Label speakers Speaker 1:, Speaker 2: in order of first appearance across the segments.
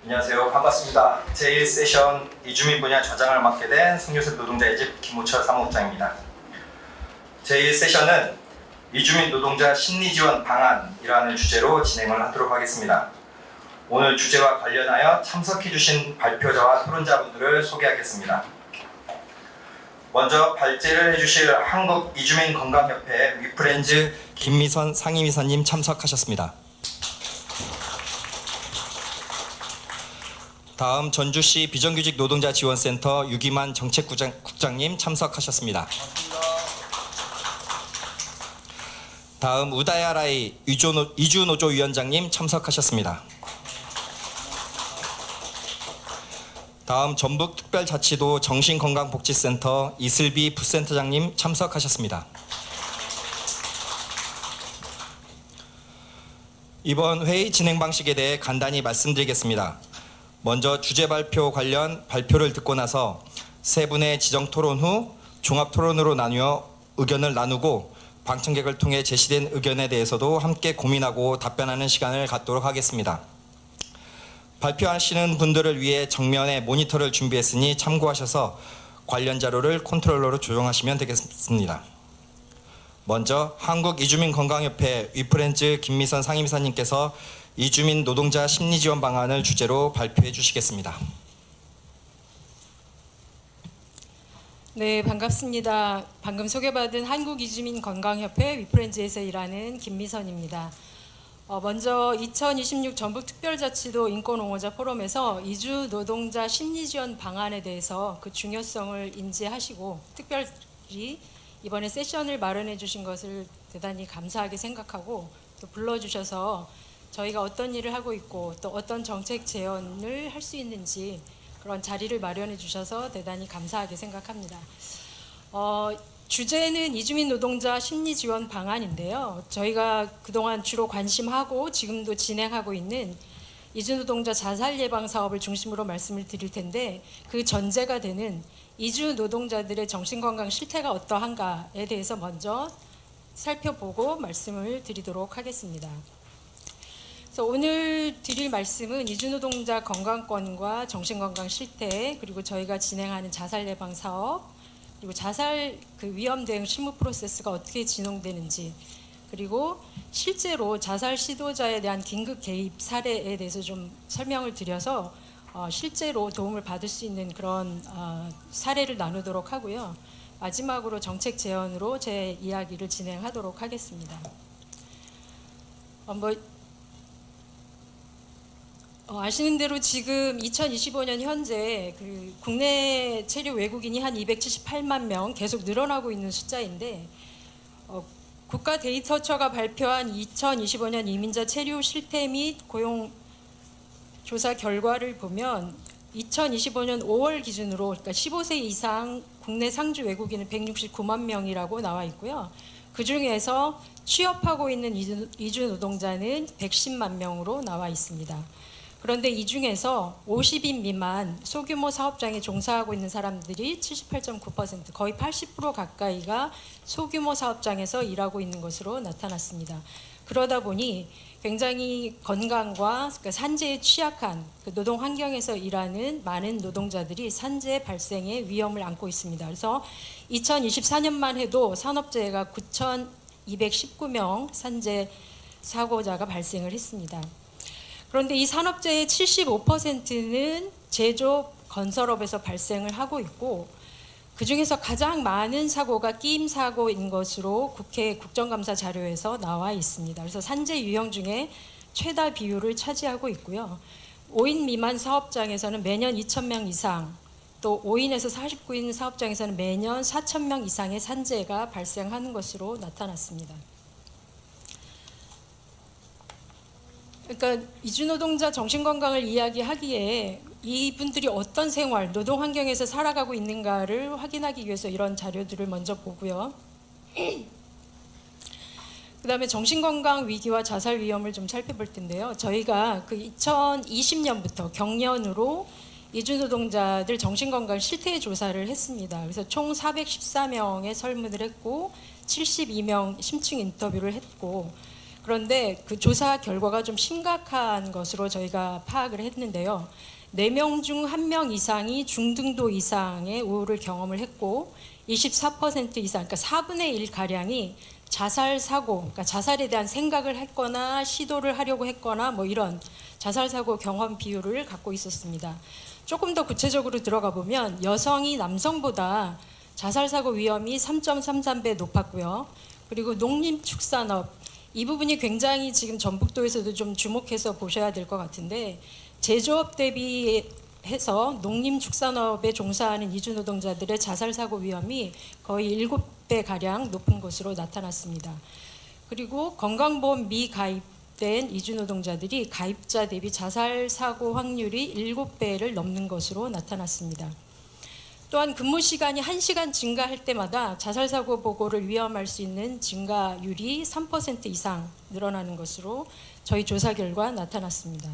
Speaker 1: 안녕하세요. 반갑습니다. 제1세션 이주민 분야 좌장을 맡게 된 성유섭 노동자의 집 김호철 사무국장입니다. 제1세션은 이주민 노동자 심리지원 방안이라는 주제로 진행을 하도록 하겠습니다. 오늘 주제와 관련하여 참석해주신 발표자와 토론자분들을 소개하겠습니다. 먼저 발제를 해주실 한국이주민건강협회 위프렌즈 김미선 상임이사님 참석하셨습니다. 다음 전주시 비정규직 노동자 지원센터 유기만 정책국장님 참석하셨습니다. 다음 우다야라이 이주노조위원장님 참석하셨습니다. 다음 전북특별자치도 정신건강복지센터 이슬비 부센터장님 참석하셨습니다. 이번 회의 진행 방식에 대해 간단히 말씀드리겠습니다. 먼저 주제 발표 관련 발표를 듣고 나서 세 분의 지정 토론 후 종합 토론으로 나누어 의견을 나누고 방청객을 통해 제시된 의견에 대해서도 함께 고민하고 답변하는 시간을 갖도록 하겠습니다. 발표하시는 분들을 위해 정면에 모니터를 준비했으니 참고하셔서 관련 자료를 컨트롤러로 조정하시면 되겠습니다. 먼저 한국이주민건강협회 위프렌즈 김미선 상임이사님께서 이주민 노동자 심리지원 방안을 주제로 발표해 주시겠습니다.
Speaker 2: 네, 반갑습니다. 방금 소개받은 한국이주민건강협회 위프렌즈에서 일하는 김미선입니다. 먼저 2026 전북특별자치도 인권옹호자 포럼에서 이주 노동자 심리지원 방안에 대해서 그 중요성을 인지하시고 특별히 이번에 세션을 마련해 주신 것을 대단히 감사하게 생각하고 또 불러주셔서 저희가 어떤 일을 하고 있고 또 어떤 정책 제언을 할 수 있는지 그런 자리를 마련해 주셔서 대단히 감사하게 생각합니다. 주제는 이주민 노동자 심리 지원 방안인데요. 저희가 그동안 주로 관심하고 지금도 진행하고 있는 이주 노동자 자살 예방 사업을 중심으로 말씀을 드릴 텐데 그 전제가 되는 이주 노동자들의 정신건강 실태가 어떠한가에 대해서 먼저 살펴보고 말씀을 드리도록 하겠습니다. 그래서 오늘 드릴 말씀은 이주노동자 건강권과 정신건강 실태, 그리고 저희가 진행하는 자살 예방 사업, 그리고 자살 위험 대응 실무 프로세스가 어떻게 진행되는지, 그리고 실제로 자살 시도자에 대한 긴급 개입 사례에 대해서 좀 설명을 드려서 실제로 도움을 받을 수 있는 그런 사례를 나누도록 하고요. 마지막으로 정책 제언으로 제 이야기를 진행하도록 하겠습니다. 아시는 대로 지금 2025년 현재 국내 체류 외국인이 한 278만 명 계속 늘어나고 있는 숫자인데 국가 데이터처가 발표한 2025년 이민자 체류 실태 및 고용 조사 결과를 보면 2025년 5월 기준으로 그러니까 15세 이상 국내 상주 외국인은 169만 명이라고 나와 있고요. 그 중에서 취업하고 있는 이주 노동자는 110만 명으로 나와 있습니다. 그런데 이 중에서 50인 미만 소규모 사업장에 종사하고 있는 사람들이 78.9%, 거의 80% 가까이가 소규모 사업장에서 일하고 있는 것으로 나타났습니다. 그러다 보니 굉장히 건강과 산재에 취약한 노동 환경에서 일하는 많은 노동자들이 산재 발생의 위험을 안고 있습니다. 그래서 2024년만 해도 산업재해가 9,219명 산재 사고자가 발생을 했습니다. 그런데 이 산업재해의 75%는 제조 건설업에서 발생을 하고 있고 그중에서 가장 많은 사고가 끼임 사고인 것으로 국회 국정감사 자료에서 나와 있습니다. 그래서 산재 유형 중에 최다 비율을 차지하고 있고요. 5인 미만 사업장에서는 매년 2,000명 이상, 또 5인에서 49인 사업장에서는 매년 4,000명 이상의 산재가 발생하는 것으로 나타났습니다. 그러니까 이주노동자 정신건강을 이야기하기에 이분들이 어떤 생활, 노동 환경에서 살아가고 있는가를 확인하기 위해서 이런 자료들을 먼저 보고요. 그 다음에 정신건강 위기와 자살 위험을 좀 살펴볼 텐데요. 저희가 2020년부터 경년으로 이주노동자들 정신건강 실태 조사를 했습니다. 그래서 총 414명의 설문을 했고 72명 심층 인터뷰를 했고 그런데 그 조사 결과가 좀 심각한 것으로 저희가 파악을 했는데요. 4명 중 1명 이상이 중등도 이상의 우울을 경험을 했고 24% 이상, 그러니까 4분의 1 가량이 자살 사고, 그러니까 자살에 대한 생각을 했거나 시도를 하려고 했거나 뭐 이런 자살 사고 경험 비율을 갖고 있었습니다. 조금 더 구체적으로 들어가 보면 여성이 남성보다 자살 사고 위험이 3.33배 높았고요. 그리고 농림축산업 이 부분이 굉장히 지금 전북도에서도 좀 주목해서 보셔야 될 것 같은데 제조업 대비해서 농림축산업에 종사하는 이주 노동자들의 자살 사고 위험이 거의 7배 가량 높은 것으로 나타났습니다. 그리고 건강보험 미가입된 이주 노동자들이 가입자 대비 자살 사고 확률이 7배를 넘는 것으로 나타났습니다. 또한 근무 시간이 1시간 증가할 때마다 자살 사고 보고를 위험할 수 있는 증가율이 3% 이상 늘어나는 것으로 저희 조사 결과 나타났습니다.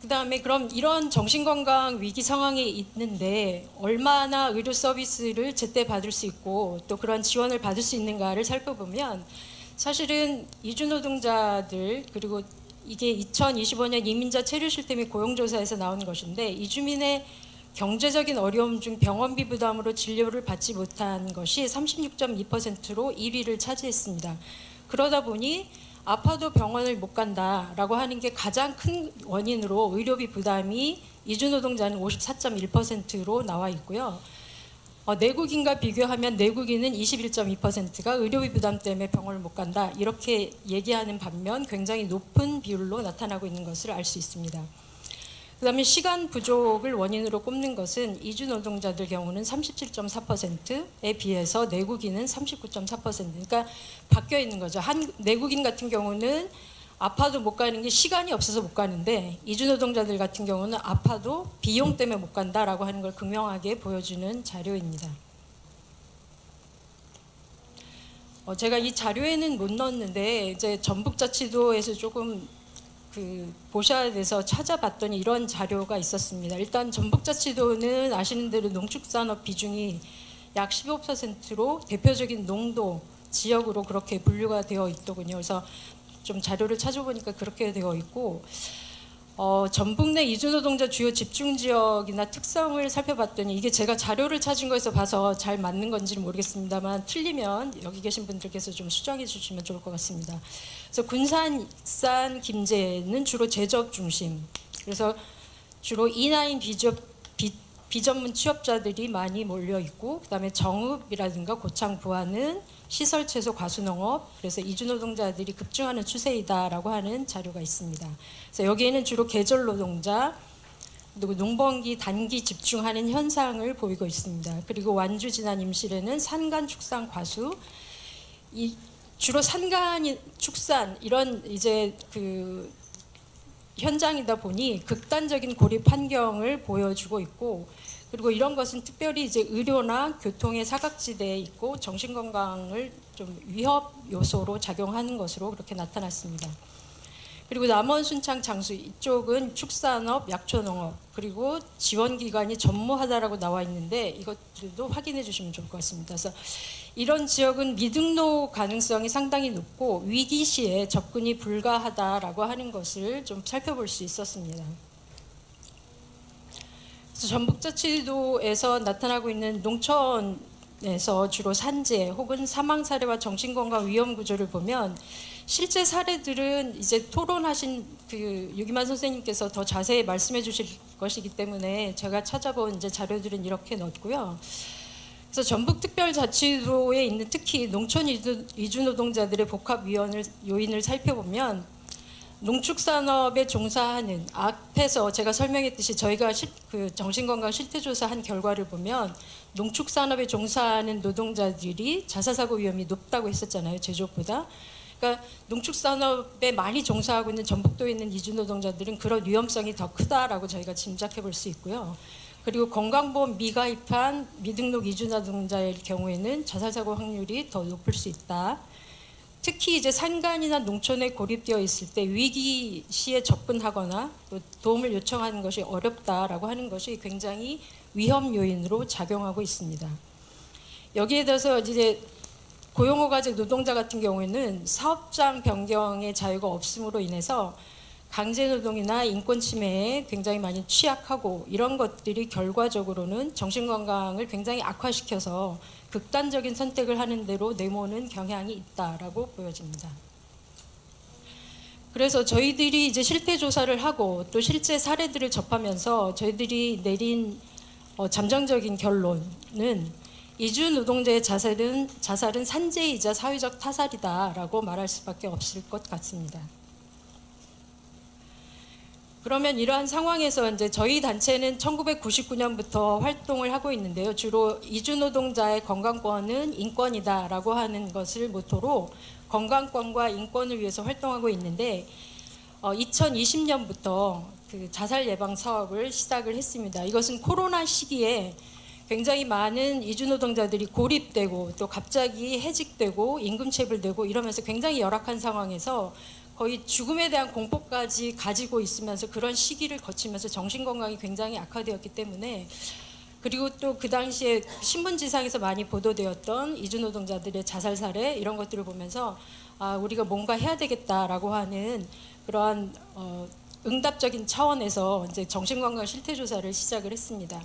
Speaker 2: 그다음에 그럼 이런 정신건강 위기 상황에 있는데 얼마나 의료 서비스를 제때 받을 수 있고 또 그런 지원을 받을 수 있는가를 살펴보면 사실은 이주 노동자들 그리고 이게 2025년 이민자 체류실 및 고용조사에서 나온 것인데 이주민의 경제적인 어려움 중 병원비 부담으로 진료를 받지 못한 것이 36.2%로 1위를 차지했습니다. 그러다 보니 아파도 병원을 못 간다라고 하는 게 가장 큰 원인으로 의료비 부담이 이주 노동자는 54.1%로 나와 있고요. 내국인과 비교하면 내국인은 21.2%가 의료비 부담 때문에 병원을 못 간다 이렇게 얘기하는 반면 굉장히 높은 비율로 나타나고 있는 것을 알 수 있습니다. 그다음에 시간 부족을 원인으로 꼽는 것은 이주 노동자들 경우는 37.4%에 비해서 내국인은 39.4%. 그러니까 바뀌어 있는 거죠. 내국인 같은 경우는 아파도 못 가는 게 시간이 없어서 못 가는데 이주 노동자들 같은 경우는 아파도 비용 때문에 못 간다라고 하는 걸 극명하게 보여주는 자료입니다. 제가 이 자료에는 못 넣었는데 이제 전북자치도에서 조금 보셔야 돼서 찾아봤더니 이런 자료가 있었습니다. 일단 전북자치도는 아시는 대로 농축산업 비중이 약 15%로 대표적인 농도 지역으로 그렇게 분류가 되어 있더군요. 그래서 좀 자료를 찾아보니까 그렇게 되어 있고 전북 내 이주노동자 주요 집중지역이나 특성을 살펴봤더니 이게 제가 자료를 찾은 거에서 봐서 잘 맞는 건지는 모르겠습니다만 틀리면 여기 계신 분들께서 좀 수정해 주시면 좋을 것 같습니다. 그래서 군산, 익산, 김제는 주로 제조업 중심. 그래서 주로 E9 비전문 취업자들이 많이 몰려 있고 그다음에 정읍이라든가 고창 부안은 시설 채소 과수농업 그래서 이주 노동자들이 급증하는 추세이다라고 하는 자료가 있습니다. 그래서 여기에는 주로 계절 노동자 그리고 농번기 단기 집중하는 현상을 보이고 있습니다. 그리고 완주 진안 임실에는 산간 축산 과수 주로 산간 축산 이런 이제 현장이다 보니 극단적인 고립 환경을 보여주고 있고 그리고 이런 것은 특별히 이제 의료나 교통의 사각지대에 있고 정신건강을 좀 위협 요소로 작용하는 것으로 그렇게 나타났습니다. 그리고 남원, 순창, 장수 이쪽은 축산업, 약초농업 그리고 지원기관이 전무하다라고 나와 있는데 이것들도 확인해 주시면 좋을 것 같습니다. 그래서 이런 지역은 미등록 가능성이 상당히 높고 위기 시에 접근이 불가하다라고 하는 것을 좀 살펴볼 수 있었습니다. 그래서 전북자치도에서 나타나고 있는 농촌에서 주로 산재 혹은 사망 사례와 정신건강 위험 구조를 보면 실제 사례들은 이제 토론하신 유기만 선생님께서 더 자세히 말씀해 주실 것이기 때문에 제가 찾아본 이제 자료들은 이렇게 넣었고요. 그래서 전북특별자치도에 있는 특히 농촌 이주 노동자들의 복합 요인을 살펴보면 농축산업에 종사하는 앞에서 제가 설명했듯이 저희가 정신건강 실태조사한 결과를 보면 농축산업에 종사하는 노동자들이 자살사고 위험이 높다고 했었잖아요. 제조업보다. 그러니까 농축산업에 많이 종사하고 있는 전북도에 있는 이주 노동자들은 그런 위험성이 더 크다라고 저희가 짐작해 볼 수 있고요. 그리고 건강보험 미가입한 미등록 이주 노동자의 경우에는 자살사고 확률이 더 높을 수 있다. 특히 이제 산간이나 농촌에 고립되어 있을 때 위기 시에 접근하거나 또 도움을 요청하는 것이 어렵다라고 하는 것이 굉장히 위험 요인으로 작용하고 있습니다. 여기에 대해서 이제 고용허가제 노동자 같은 경우에는 사업장 변경의 자유가 없음으로 인해서 강제노동이나 인권 침해에 굉장히 많이 취약하고 이런 것들이 결과적으로는 정신건강을 굉장히 악화시켜서 극단적인 선택을 하는 대로 내모는 경향이 있다라고 보여집니다. 그래서 저희들이 이제 실태 조사를 하고 또 실제 사례들을 접하면서 저희들이 내린 잠정적인 결론은 이주 노동자의 자살은 산재이자 사회적 타살이다라고 말할 수밖에 없을 것 같습니다. 그러면 이러한 상황에서 이제 저희 단체는 1999년부터 활동을 하고 있는데요. 주로 이주 노동자의 건강권은 인권이다라고 하는 것을 모토로 건강권과 인권을 위해서 활동하고 있는데 2020년부터 그 자살 예방 사업을 시작을 했습니다. 이것은 코로나 시기에 굉장히 많은 이주 노동자들이 고립되고 또 갑자기 해직되고 임금체불되고 이러면서 굉장히 열악한 상황에서 거의 죽음에 대한 공포까지 가지고 있으면서 그런 시기를 거치면서 정신건강이 굉장히 악화되었기 때문에 그리고 또 그 당시에 신문지상에서 많이 보도되었던 이주 노동자들의 자살 사례 이런 것들을 보면서 우리가 뭔가 해야 되겠다라고 하는 그러한 응답적인 차원에서 이제 정신건강 실태조사를 시작을 했습니다.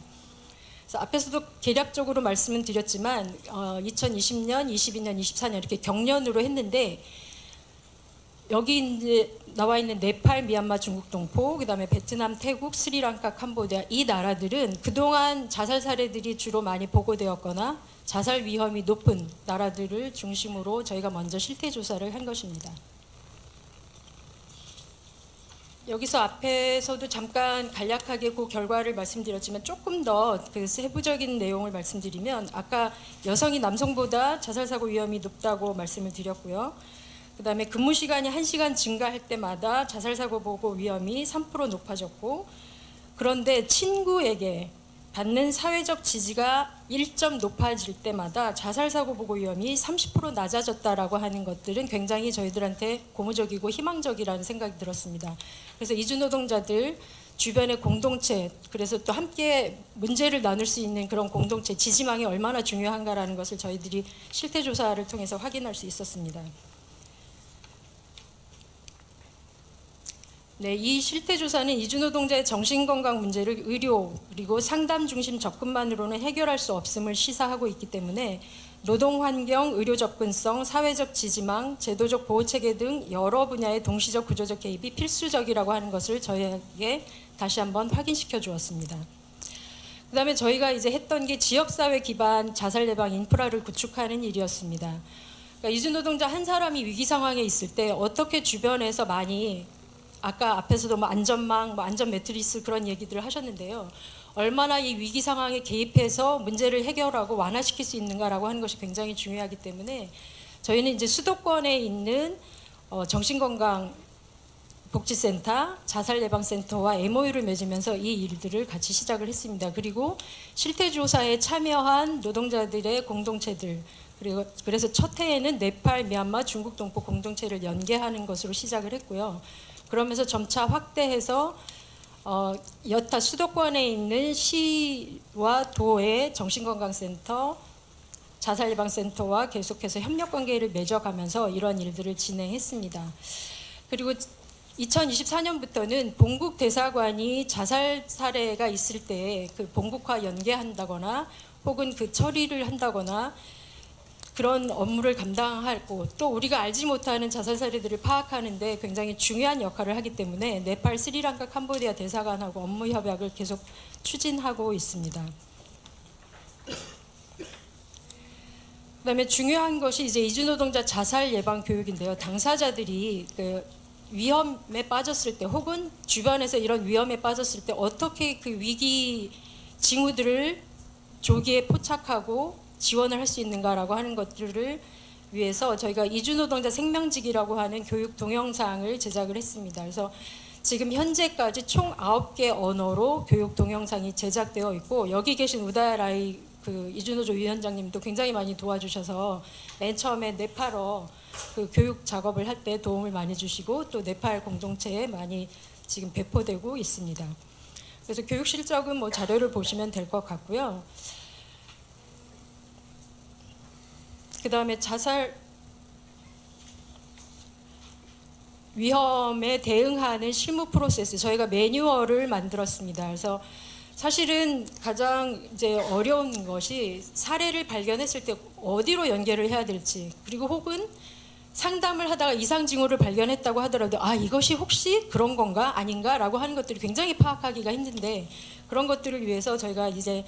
Speaker 2: 그래서 앞에서도 개략적으로 말씀은 드렸지만 2020년, 22년, 24년 이렇게 경년으로 했는데 여기 이제 나와 있는 네팔, 미얀마, 중국 동포, 그다음에 베트남, 태국, 스리랑카, 캄보디아 이 나라들은 그동안 자살 사례들이 주로 많이 보고되었거나 자살 위험이 높은 나라들을 중심으로 저희가 먼저 실태 조사를 한 것입니다. 여기서 앞에서도 잠깐 간략하게 그 결과를 말씀드렸지만 조금 더 그 세부적인 내용을 말씀드리면 아까 여성이 남성보다 자살 사고 위험이 높다고 말씀을 드렸고요. 그다음에 근무 시간이 1시간 증가할 때마다 자살 사고 보고 위험이 3% 높아졌고 그런데 친구에게 받는 사회적 지지가 1점 높아질 때마다 자살 사고 보고 위험이 30% 낮아졌다라고 하는 것들은 굉장히 저희들한테 고무적이고 희망적이라는 생각이 들었습니다. 그래서 이주 노동자들 주변의 공동체, 그래서 또 함께 문제를 나눌 수 있는 그런 공동체, 지지망이 얼마나 중요한가라는 것을 저희들이 실태 조사를 통해서 확인할 수 있었습니다. 네, 이 실태 조사는 이주 노동자의 정신건강 문제를 의료 그리고 상담 중심 접근만으로는 해결할 수 없음을 시사하고 있기 때문에 노동 환경, 의료 접근성, 사회적 지지망, 제도적 보호 체계 등 여러 분야의 동시적 구조적 개입이 필수적이라고 하는 것을 저희에게 다시 한번 확인시켜 주었습니다. 그다음에 저희가 이제 했던 게 지역사회 기반 자살 예방 인프라를 구축하는 일이었습니다. 그러니까 이주 노동자 한 사람이 위기 상황에 있을 때 어떻게 주변에서 많이 아까 앞에서도 뭐 안전망, 뭐 안전 매트리스 그런 얘기들을 하셨는데요. 얼마나 이 위기 상황에 개입해서 문제를 해결하고 완화시킬 수 있는가라고 하는 것이 굉장히 중요하기 때문에 저희는 이제 수도권에 있는 정신건강 복지센터, 자살예방센터와 MOU를 맺으면서 이 일들을 같이 시작을 했습니다. 그리고 실태조사에 참여한 노동자들의 공동체들 그리고 그래서 첫 해에는 네팔, 미얀마, 중국 동포 공동체를 연계하는 것으로 시작을 했고요. 그러면서 점차 확대해서 여타 수도권에 있는 시와 도의 정신건강센터, 자살예방센터와 계속해서 협력관계를 맺어가면서 이런 일들을 진행했습니다. 그리고 2024년부터는 본국 대사관이 자살 사례가 있을 때 그 본국화 연계한다거나 혹은 그 처리를 한다거나 그런 업무를 감당하고 또 우리가 알지 못하는 자살 사례들을 파악하는 데 굉장히 중요한 역할을 하기 때문에 네팔, 스리랑카, 캄보디아 대사관하고 업무 협약을 계속 추진하고 있습니다. 그다음에 중요한 것이 이제 이주 노동자 자살 예방 교육인데요. 당사자들이 그 위험에 빠졌을 때 혹은 주변에서 이런 위험에 빠졌을 때 어떻게 그 위기 징후들을 조기에 포착하고 지원을 할 수 있는가라고 하는 것들을 위해서 저희가 이주 노동자 생명직이라고 하는 교육 동영상을 제작을 했습니다. 그래서 지금 현재까지 총 9개 언어로 교육 동영상이 제작되어 있고 여기 계신 우다라이 그 이주노조 위원장님도 굉장히 많이 도와주셔서 맨 처음에 네팔어 그 교육 작업을 할 때 도움을 많이 주시고 또 네팔 공동체에 많이 지금 배포되고 있습니다. 그래서 교육 실적은 뭐 자료를 보시면 될 것 같고요. 그다음에 자살 위험에 대응하는 실무 프로세스, 저희가 매뉴얼을 만들었습니다. 그래서 사실은 가장 이제 어려운 것이 사례를 발견했을 때 어디로 연결을 해야 될지, 그리고 혹은 상담을 하다가 이상 징후를 발견했다고 하더라도 이것이 혹시 그런 건가 아닌가라고 하는 것들이 굉장히 파악하기가 힘든데, 그런 것들을 위해서 저희가 이제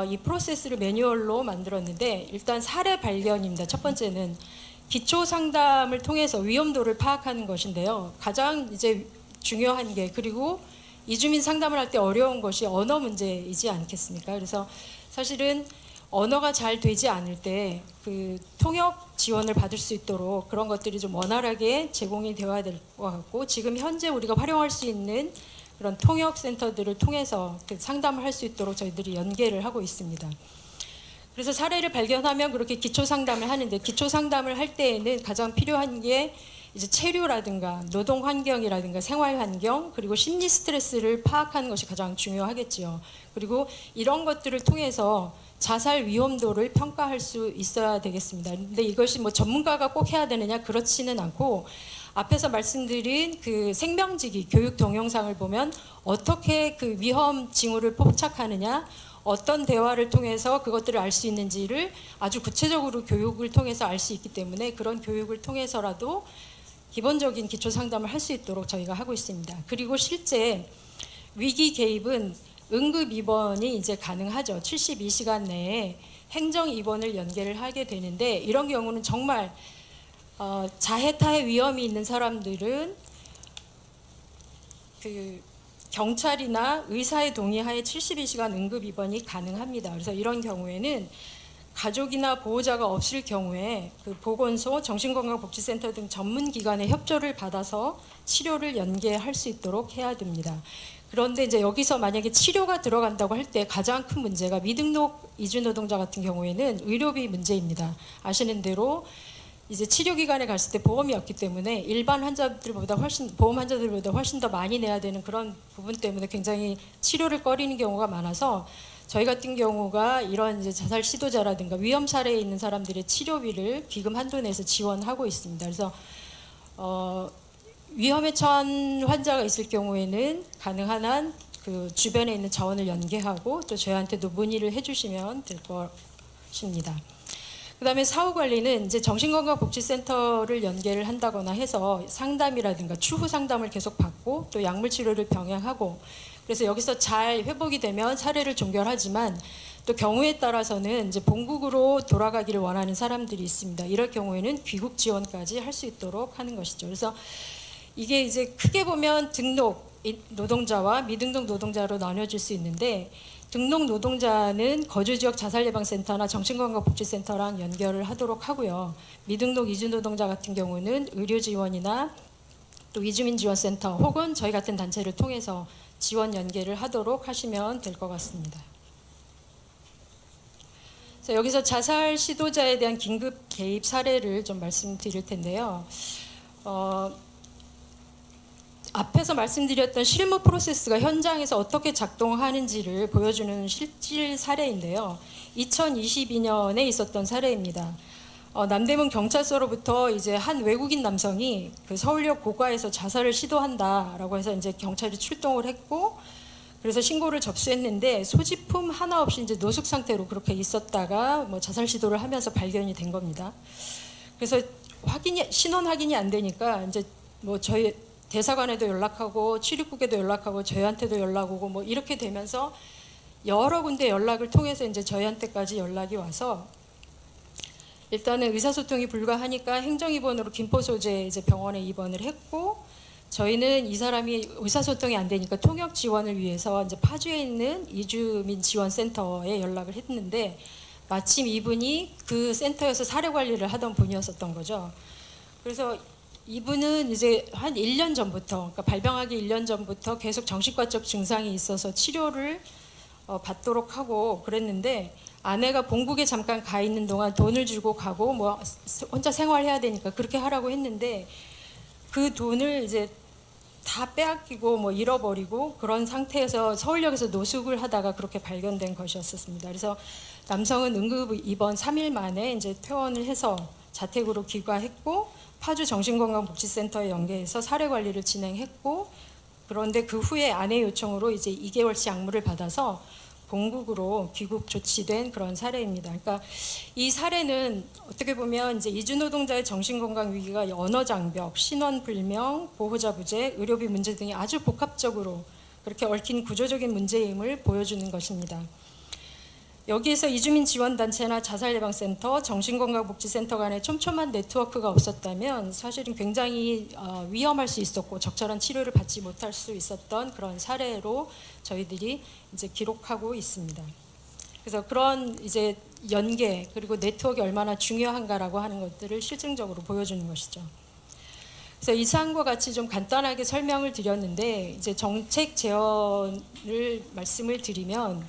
Speaker 2: 이 프로세스를 매뉴얼로 만들었는데, 일단 사례 발견입니다. 첫 번째는 기초 상담을 통해서 위험도를 파악하는 것인데요. 가장 이제 중요한 게, 그리고 이주민 상담을 할 때 어려운 것이 언어 문제이지 않겠습니까? 그래서 사실은 언어가 잘 되지 않을 때 그 통역 지원을 받을 수 있도록 그런 것들이 좀 원활하게 제공이 되어야 될 것 같고, 지금 현재 우리가 활용할 수 있는 그런 통역 센터들을 통해서 그 상담을 할 수 있도록 저희들이 연계를 하고 있습니다. 그래서 사례를 발견하면 그렇게 기초 상담을 하는데, 기초 상담을 할 때에는 가장 필요한 게 이제 체류라든가 노동 환경이라든가 생활 환경, 그리고 심리 스트레스를 파악하는 것이 가장 중요하겠지요. 그리고 이런 것들을 통해서 자살 위험도를 평가할 수 있어야 되겠습니다. 근데 이것이 뭐 전문가가 꼭 해야 되느냐, 그렇지는 않고, 앞에서 말씀드린 그 생명지기 교육 동영상을 보면 어떻게 그 위험 징후를 포착하느냐, 어떤 대화를 통해서 그것들을 알 수 있는지를 아주 구체적으로 교육을 통해서 알 수 있기 때문에, 그런 교육을 통해서라도 기본적인 기초 상담을 할 수 있도록 저희가 하고 있습니다. 그리고 실제 위기 개입은 응급 입원이 이제 가능하죠. 72시간 내에 행정 입원을 연계를 하게 되는데, 이런 경우는 정말 자해 타해 위험이 있는 사람들은 그 경찰이나 의사의 동의하에 72시간 응급 입원이 가능합니다. 그래서 이런 경우에는 가족이나 보호자가 없을 경우에 그 보건소, 정신건강복지센터 등 전문 기관의 협조를 받아서 치료를 연계할 수 있도록 해야 됩니다. 그런데 이제 여기서 만약에 치료가 들어간다고 할 때 가장 큰 문제가 미등록 이주노동자 같은 경우에는 의료비 문제입니다. 아시는 대로 이제 치료기관에 갔을 때 보험이 없기 때문에 일반 환자들보다 보험 환자들보다 훨씬 더 많이 내야 되는 그런 부분 때문에 굉장히 치료를 꺼리는 경우가 많아서, 저희 같은 경우가 이런 이제 자살 시도자라든가 위험 사례에 있는 사람들의 치료비를 기금 한도 내에서 지원하고 있습니다. 그래서 위험에 처한 환자가 있을 경우에는 가능한 한 그 주변에 있는 자원을 연계하고 또 저희한테도 문의를 해주시면 될 것입니다. 그다음에 사후 관리는 이제 정신건강복지센터를 연계를 한다거나 해서 상담이라든가 추후 상담을 계속 받고 또 약물 치료를 병행하고, 그래서 여기서 잘 회복이 되면 사례를 종결하지만, 또 경우에 따라서는 이제 본국으로 돌아가기를 원하는 사람들이 있습니다. 이럴 경우에는 귀국 지원까지 할 수 있도록 하는 것이죠. 그래서 이게 이제 크게 보면 등록 노동자와 미등록 노동자로 나뉘어질 수 있는데, 등록 노동자는 거주지역 자살예방센터나 정신건강복지센터랑 연결을 하도록 하고요. 미등록 이주노동자 같은 경우는 의료지원이나 또 이주민지원센터 혹은 저희 같은 단체를 통해서 지원 연계를 하도록 하시면 될 것 같습니다. 그래서 여기서 자살 시도자에 대한 긴급 개입 사례를 좀 말씀드릴 텐데요. 앞에서 말씀드렸던 실무 프로세스가 현장에서 어떻게 작동하는지를 보여주는 실질 사례인데요. 2022년에 있었던 사례입니다. 남대문 경찰서로부터 이제 한 외국인 남성이 그 서울역 고가에서 자살을 시도한다라고 해서 이제 경찰이 출동을 했고, 그래서 신고를 접수했는데 소지품 하나 없이 이제 노숙 상태로 그렇게 있었다가 뭐 자살 시도를 하면서 발견이 된 겁니다. 그래서 신원 확인이 안 되니까 이제 뭐 저희 대사관에도 연락하고 출입국에도 연락하고 저희한테도 연락 오고 뭐 이렇게 되면서 여러 군데 연락을 통해서 이제 저희한테까지 연락이 와서, 일단은 의사소통이 불가하니까 행정입원으로 김포 소재 이제 병원에 입원을 했고, 저희는 이 사람이 의사소통이 안 되니까 통역 지원을 위해서 이제 파주에 있는 이주민 지원센터에 연락을 했는데, 마침 이분이 그 센터에서 사례 관리를 하던 분이었었던 거죠. 그래서 이분은 이제 한 1년 전부터, 그러니까 발병하기 1년 전부터 계속 정신과적 증상이 있어서 치료를 받도록 하고 그랬는데, 아내가 본국에 잠깐 가 있는 동안 돈을 주고 가고 뭐 혼자 생활해야 되니까 그렇게 하라고 했는데, 그 돈을 이제 다 빼앗기고 뭐 잃어버리고 그런 상태에서 서울역에서 노숙을 하다가 그렇게 발견된 것이었습니다. 그래서 남성은 응급 입원 3일 만에 이제 퇴원을 해서 자택으로 귀가했고 파주 정신건강복지센터에 연계해서 사례 관리를 진행했고, 그런데 그 후에 아내 요청으로 이제 2개월치 약물을 받아서 본국으로 귀국 조치된 그런 사례입니다. 그러니까 이 사례는 어떻게 보면 이제 이주 노동자의 정신건강 위기가 언어 장벽, 신원 불명, 보호자 부재, 의료비 문제 등이 아주 복합적으로 그렇게 얽힌 구조적인 문제임을 보여주는 것입니다. 여기에서 이주민 지원단체나 자살예방센터, 정신건강복지센터 간에 촘촘한 네트워크가 없었다면 사실은 굉장히 위험할 수 있었고 적절한 치료를 받지 못할 수 있었던 그런 사례로 저희들이 이제 기록하고 있습니다. 그래서 그런 이제 연계 그리고 네트워크가 얼마나 중요한가라고 하는 것들을 실증적으로 보여주는 것이죠. 그래서 이 사안과 같이 좀 간단하게 설명을 드렸는데 이제 정책 제언을 말씀을 드리면,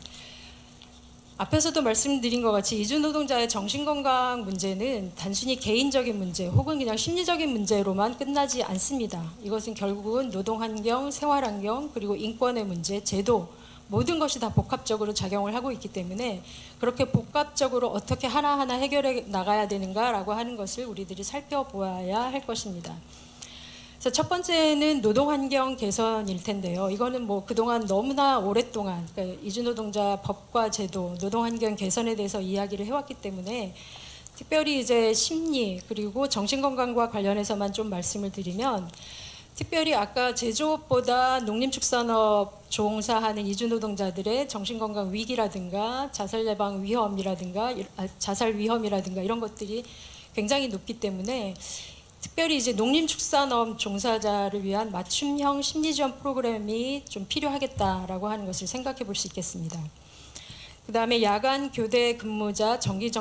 Speaker 2: 앞에서도 말씀드린 것 같이 이주 노동자의 정신건강 문제는 단순히 개인적인 문제 혹은 그냥 심리적인 문제로만 끝나지 않습니다. 이것은 결국은 노동환경, 생활환경, 그리고 인권의 문제, 제도 모든 것이 다 복합적으로 작용을 하고 있기 때문에 그렇게 복합적으로 어떻게 하나하나 해결해 나가야 되는가라고 하는 것을 우리들이 살펴보아야 할 것입니다. 그래서 첫 번째는 노동환경 개선일 텐데요. 이거는 뭐 그동안 너무나 오랫동안 그러니까 이주노동자 법과 제도, 노동환경 개선에 대해서 이야기를 해왔기 때문에 특별히 이제 심리 그리고 정신건강과 관련해서만 좀 말씀을 드리면, 특별히 아까 제조업보다 농림축산업 종사하는 이주노동자들의 정신건강 위기라든가 자살 예방 위험이라든가 자살 위험이라든가 이런 것들이 굉장히 높기 때문에 특별히 이제 농림축산업 종사자를 위한 맞춤형 심리지원 프로그램이 좀 필요하겠다라고 하는 것을 생각해 볼 수 있겠습니다. 그다음에 야간 교대 근무자 정기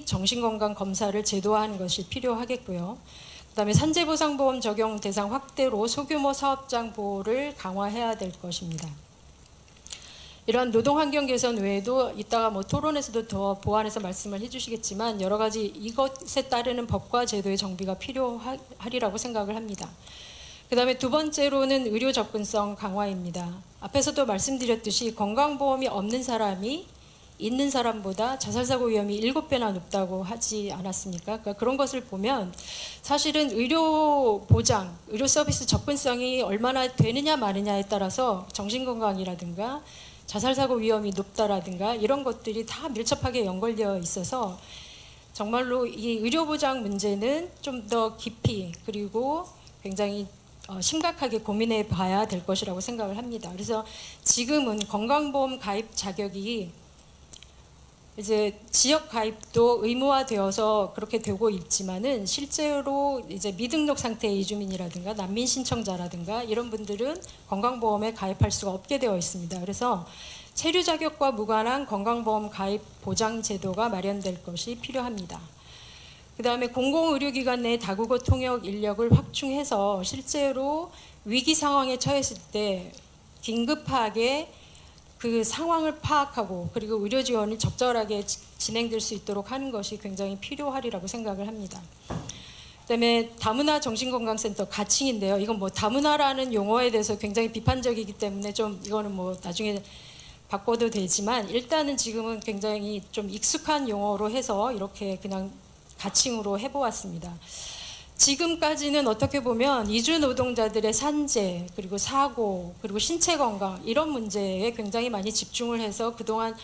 Speaker 2: 정신건강 검사를 제도화하는 것이 필요하겠고요. 그다음에 산재보상보험 적용 대상 확대로 소규모 사업장 보호를 강화해야 될 것입니다. 이러한 노동환경 개선 외에도 이따가 뭐 토론에서도 더 보완해서 말씀을 해주시겠지만 여러 가지 이것에 따르는 법과 제도의 정비가 필요하리라고 생각을 합니다. 그 다음에 두 번째로는 의료 접근성 강화입니다. 앞에서도 말씀드렸듯이 건강보험이 없는 사람이 있는 사람보다 자살사고 위험이 7배나 높다고 하지 않았습니까? 그러니까 그런 것을 보면 사실은 의료 보장, 의료 서비스 접근성이 얼마나 되느냐 마느냐에 따라서 정신건강이라든가 자살사고 위험이 높다라든가 이런 것들이 다 밀접하게 연결되어 있어서 정말로 이 의료보장 문제는 좀 더 깊이 그리고 굉장히 심각하게 고민해 봐야 될 것이라고 생각을 합니다. 그래서 지금은 건강보험 가입 자격이 이제 지역 가입도 의무화되어서 그렇게 되고 있지만은 실제로 이제 미등록 상태의 이주민이라든가 난민 신청자라든가 이런 분들은 건강보험에 가입할 수가 없게 되어 있습니다. 그래서 체류 자격과 무관한 건강보험 가입 보장 제도가 마련될 것이 필요합니다. 그다음에 공공의료기관 내 다국어 통역 인력을 확충해서 실제로 위기 상황에 처했을 때 긴급하게 그 상황을 파악하고 그리고 의료 지원이 적절하게 진행될 수 있도록 하는 것이 굉장히 필요하리라고 생각을 합니다. 그다음에 다문화 정신건강센터 가칭인데요. 이건 뭐 다문화라는 용어에 대해서 굉장히 비판적이기 때문에 좀 이거는 뭐 나중에 바꿔도 되지만 일단은 지금은 굉장히 좀 익숙한 용어로 해서 이렇게 그냥 가칭으로 해보았습니다. 지금까지는 어떻게 보면 이주 노동자들의 산재 그리고 사고 그리고 신체 건강 이런 문제에 굉장히 많이 집중을 해서 그동안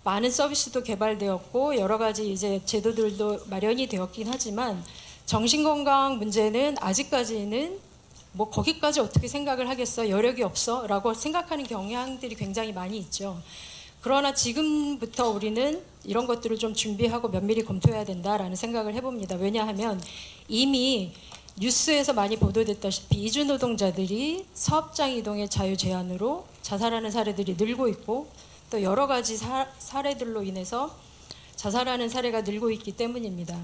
Speaker 2: 많은 서비스도 개발되었고 여러 가지 이제 제도들도 마련이 되었긴 하지만 정신건강 문제는 아직까지는 뭐 거기까지 어떻게 생각을 하겠어 여력이 없어 라고 생각하는 경향들이 굉장히 많이 있죠. 그러나 지금부터 우리는 이런 것들을 좀 준비하고 면밀히 검토해야 된다라는 생각을 해봅니다. 왜냐하면 이미 뉴스에서 많이 보도됐다시피 이주 노동자들이 사업장 이동의 자유 제한으로 자살하는 사례들이 늘고 있고 또 여러 가지 사례들로 인해서 자살하는 사례가 늘고 있기 때문입니다.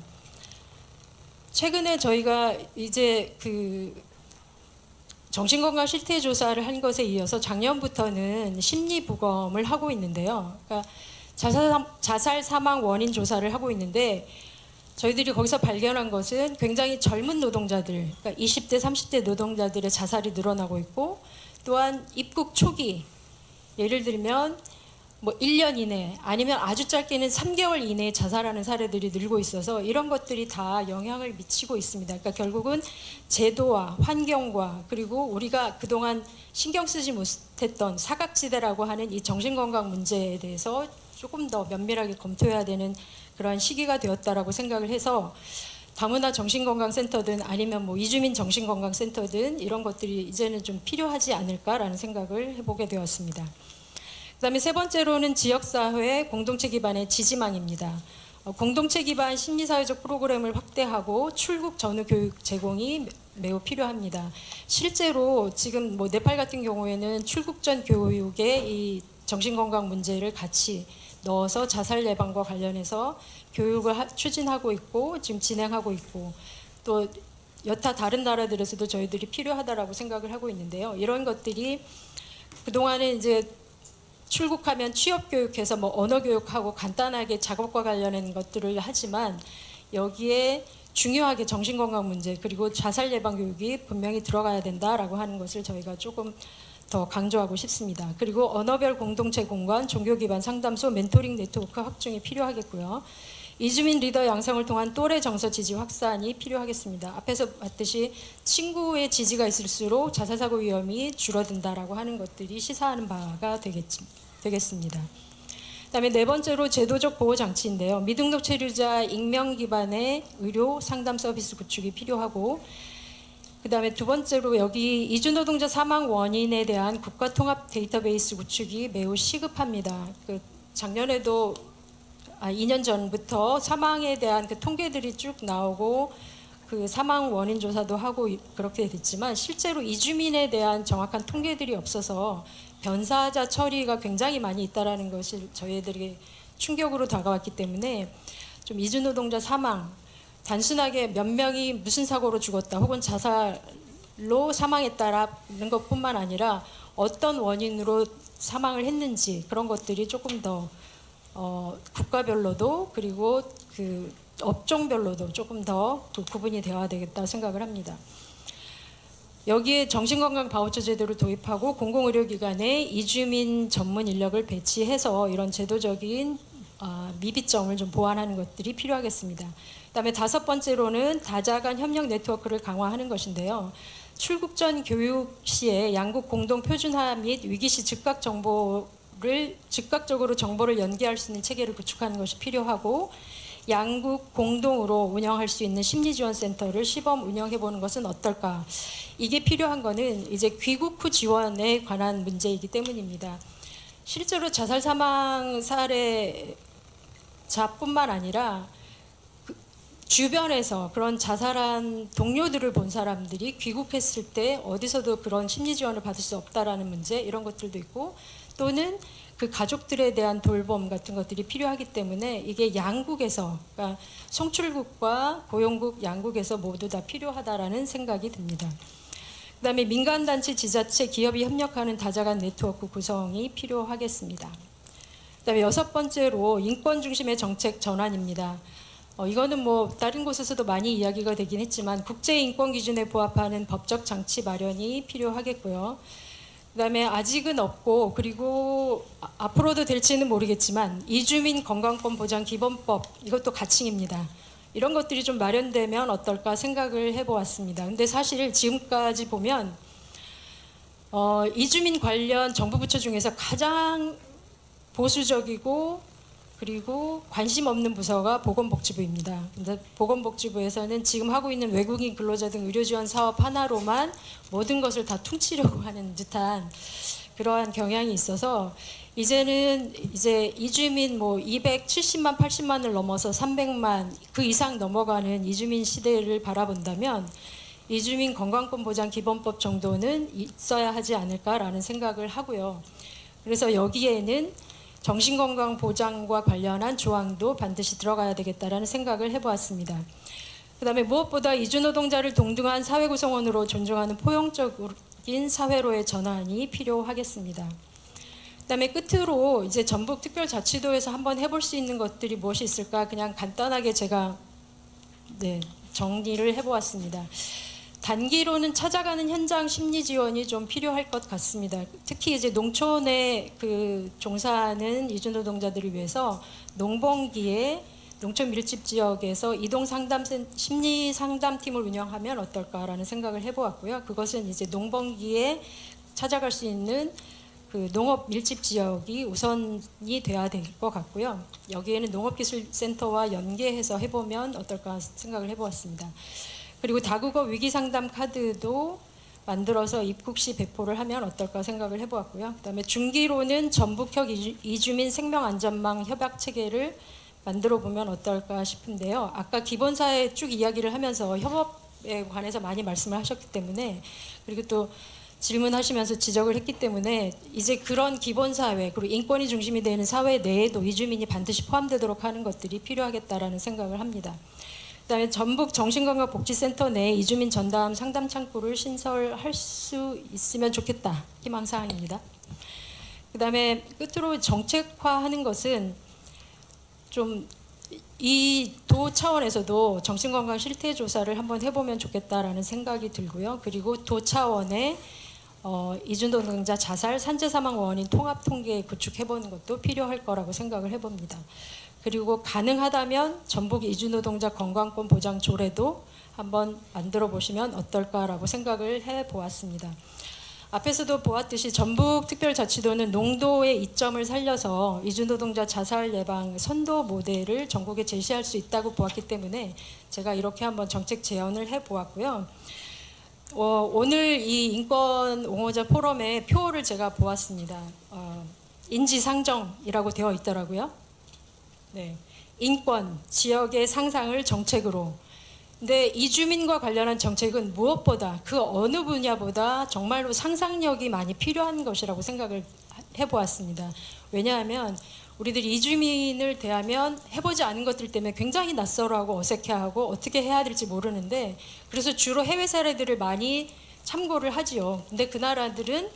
Speaker 2: 최근에 저희가 이제 그 정신건강 실태 조사를 한 것에 이어서 작년부터는 심리 부검을 하고 있는데요. 그러니까 자살 사망 원인 조사를 하고 있는데 저희들이 거기서 발견한 것은 굉장히 젊은 노동자들, 그러니까 20대, 30대 노동자들의 자살이 늘어나고 있고, 또한 입국 초기, 예를 들면 뭐 1년 이내 아니면 아주 짧게는 3개월 이내에 자살하는 사례들이 늘고 있어서 이런 것들이 다 영향을 미치고 있습니다. 그러니까 결국은 제도와 환경과 그리고 우리가 그동안 신경 쓰지 못했던 사각지대라고 하는 이 정신건강 문제에 대해서 조금 더 면밀하게 검토해야 되는 그러한 시기가 되었다라고 생각을 해서 다문화 정신건강센터든 아니면 뭐 이주민 정신건강센터든 이런 것들이 이제는 좀 필요하지 않을까라는 생각을 해보게 되었습니다. 그다음에 세 번째로는 지역사회 공동체 기반의 지지망입니다. 공동체 기반 심리사회적 프로그램을 확대하고 출국 전후 교육 제공이 매우 필요합니다. 실제로 지금 뭐 네팔 같은 경우에는 출국 전 교육에 이 정신건강 문제를 같이 넣어서 자살 예방과 관련해서 교육을 추진하고 있고 지금 진행하고 있고 또 여타 다른 나라들에서도 저희들이 필요하다라고 생각을 하고 있는데요. 이런 것들이 그동안에 이제 출국하면 취업 교육해서 뭐 언어 교육하고 간단하게 작업과 관련된 것들을 하지만 여기에 중요하게 정신건강 문제 그리고 자살 예방 교육이 분명히 들어가야 된다라고 하는 것을 저희가 조금 더 강조하고 싶습니다. 그리고 언어별 공동체 공간, 종교 기반 상담소, 멘토링 네트워크 확충이 필요하겠고요. 이주민 리더 양성을 통한 또래 정서 지지 확산이 필요하겠습니다. 앞에서 봤듯이 친구의 지지가 있을수록 자살 사고 위험이 줄어든다라고 하는 것들이 시사하는 바가 되겠습니다. 그다음에 네 번째로 제도적 보호 장치인데요. 미등록 체류자 익명 기반의 의료 상담 서비스 구축이 필요하고 그다음에 두 번째로 여기 이주 노동자 사망 원인에 대한 국가 통합 데이터베이스 구축이 매우 시급합니다. 작년에도 2년 전부터 사망에 대한 그 통계들이 쭉 나오고 그 사망 원인 조사도 하고 그렇게 됐지만 실제로 이주민에 대한 정확한 통계들이 없어서 변사자 처리가 굉장히 많이 있다라는 것이 저희들에게 충격으로 다가왔기 때문에 좀 이주 노동자 사망 단순하게 몇 명이 무슨 사고로 죽었다 혹은 자살로 사망했다라는 것뿐만 아니라 어떤 원인으로 사망을 했는지 그런 것들이 조금 더 국가별로도 그리고 그 업종별로도 조금 더 구분이 되어야 되겠다 생각을 합니다. 여기에 정신건강 바우처 제도를 도입하고 공공의료기관에 이주민 전문 인력을 배치해서 이런 제도적인 미비점을 좀 보완하는 것들이 필요하겠습니다. 그다음에 다섯 번째로는 다자간 협력 네트워크를 강화하는 것인데요. 출국 전 교육 시에 양국 공동 표준화 및 위기 시 즉각적으로 정보를 연계할 수 있는 체계를 구축하는 것이 필요하고 양국 공동으로 운영할 수 있는 심리지원센터를 시범 운영해보는 것은 어떨까? 이게 필요한 것은 이제 귀국 후 지원에 관한 문제이기 때문입니다. 실제로 자살 사망 사례자뿐만 아니라 주변에서 그런 자살한 동료들을 본 사람들이 귀국했을 때 어디서도 그런 심리 지원을 받을 수 없다라는 문제 이런 것들도 있고 또는 그 가족들에 대한 돌봄 같은 것들이 필요하기 때문에 이게 양국에서 그러니까 송출국과 고용국 양국에서 모두 다 필요하다라는 생각이 듭니다. 그다음에 민간단체, 지자체, 기업이 협력하는 다자간 네트워크 구성이 필요하겠습니다. 그다음에 여섯 번째로 인권 중심의 정책 전환입니다. 이거는 뭐 다른 곳에서도 많이 이야기가 되긴 했지만 국제 인권 기준에 부합하는 법적 장치 마련이 필요하겠고요. 그다음에 아직은 없고 그리고 앞으로도 될지는 모르겠지만 이주민 건강권 보장 기본법 이것도 가칭입니다. 이런 것들이 좀 마련되면 어떨까 생각을 해보았습니다. 근데 사실 지금까지 보면 이주민 관련 정부 부처 중에서 가장 보수적이고 그리고 관심 없는 부서가 보건복지부입니다. 근데 보건복지부에서는 지금 하고 있는 외국인 근로자 등 의료 지원 사업 하나로만 모든 것을 다 퉁치려고 하는 듯한 그러한 경향이 있어서 이제는 이제 이주민 뭐 270만 80만을 넘어서 300만 그 이상 넘어가는 이주민 시대를 바라본다면 이주민 건강권 보장 기본법 정도는 있어야 하지 않을까라는 생각을 하고요. 그래서 여기에는 정신건강 보장과 관련한 조항도 반드시 들어가야 되겠다라는 생각을 해보았습니다. 그다음에 무엇보다 이주노동자를 동등한 사회 구성원으로 존중하는 포용적인 사회로의 전환이 필요하겠습니다. 그다음에 끝으로 이제 전북특별자치도에서 한번 해볼 수 있는 것들이 무엇이 있을까 그냥 간단하게 제가 정리를 해보았습니다. 단기로는 찾아가는 현장 심리 지원이 좀 필요할 것 같습니다. 특히 이제 농촌에 종사하는 이주 노동자들을 위해서 농번기에 농촌 밀집 지역에서 이동 상담 심리 상담팀을 운영하면 어떨까라는 생각을 해보았고요. 그것은 이제 농번기에 찾아갈 수 있는 농업 밀집 지역이 우선이 돼야 될 것 같고요. 여기에는 농업기술센터와 연계해서 해보면 어떨까 생각을 해보았습니다. 그리고 다국어 위기상담 카드도 만들어서 입국 시 배포를 하면 어떨까 생각을 해보았고요. 그다음에 중기로는 전북형 이주민 생명안전망 협약 체계를 만들어 보면 어떨까 싶은데요. 아까 기본사에 쭉 이야기를 하면서 협업에 관해서 많이 말씀을 하셨기 때문에, 그리고 또 질문하시면서 지적을 했기 때문에 이제 그런 기본사회 그리고 인권이 중심이 되는 사회 내에도 이주민이 반드시 포함되도록 하는 것들이 필요하겠다라는 생각을 합니다. 그다음에 전북 정신건강복지센터 내 이주민 전담 상담 창구를 신설할 수 있으면 좋겠다, 희망사항입니다. 그다음에 끝으로 정책화하는 것은 좀 이 도 차원에서도 정신건강 실태 조사를 한번 해보면 좋겠다라는 생각이 들고요. 그리고 도 차원의 이주노동자 자살 산재 사망 원인 통합 통계 구축해보는 것도 필요할 거라고 생각을 해봅니다. 그리고 가능하다면 전북 이주노동자 건강권 보장 조례도 한번 만들어 보시면 어떨까라고 생각을 해보았습니다. 앞에서도 보았듯이 전북특별자치도는 농도의 이점을 살려서 이주노동자 자살 예방 선도 모델을 전국에 제시할 수 있다고 보았기 때문에 제가 이렇게 한번 정책 제언을 해보았고요. 오늘 이 인권 옹호자 포럼의 표를 제가 보았습니다. 인지상정이라고 되어 있더라고요. 네, 인권, 지역의 상상을 정책으로. 근데 이주민과 관련한 정책은 무엇보다 그 어느 분야보다 정말로 상상력이 많이 필요한 것이라고 생각을 해보았습니다. 왜냐하면 우리들이 이주민을 대하면 해보지 않은 것들 때문에 굉장히 낯설어하고 어색해하고 어떻게 해야 될지 모르는데, 그래서 주로 해외 사례들을 많이 참고를 하지요. 근데 그 나라들은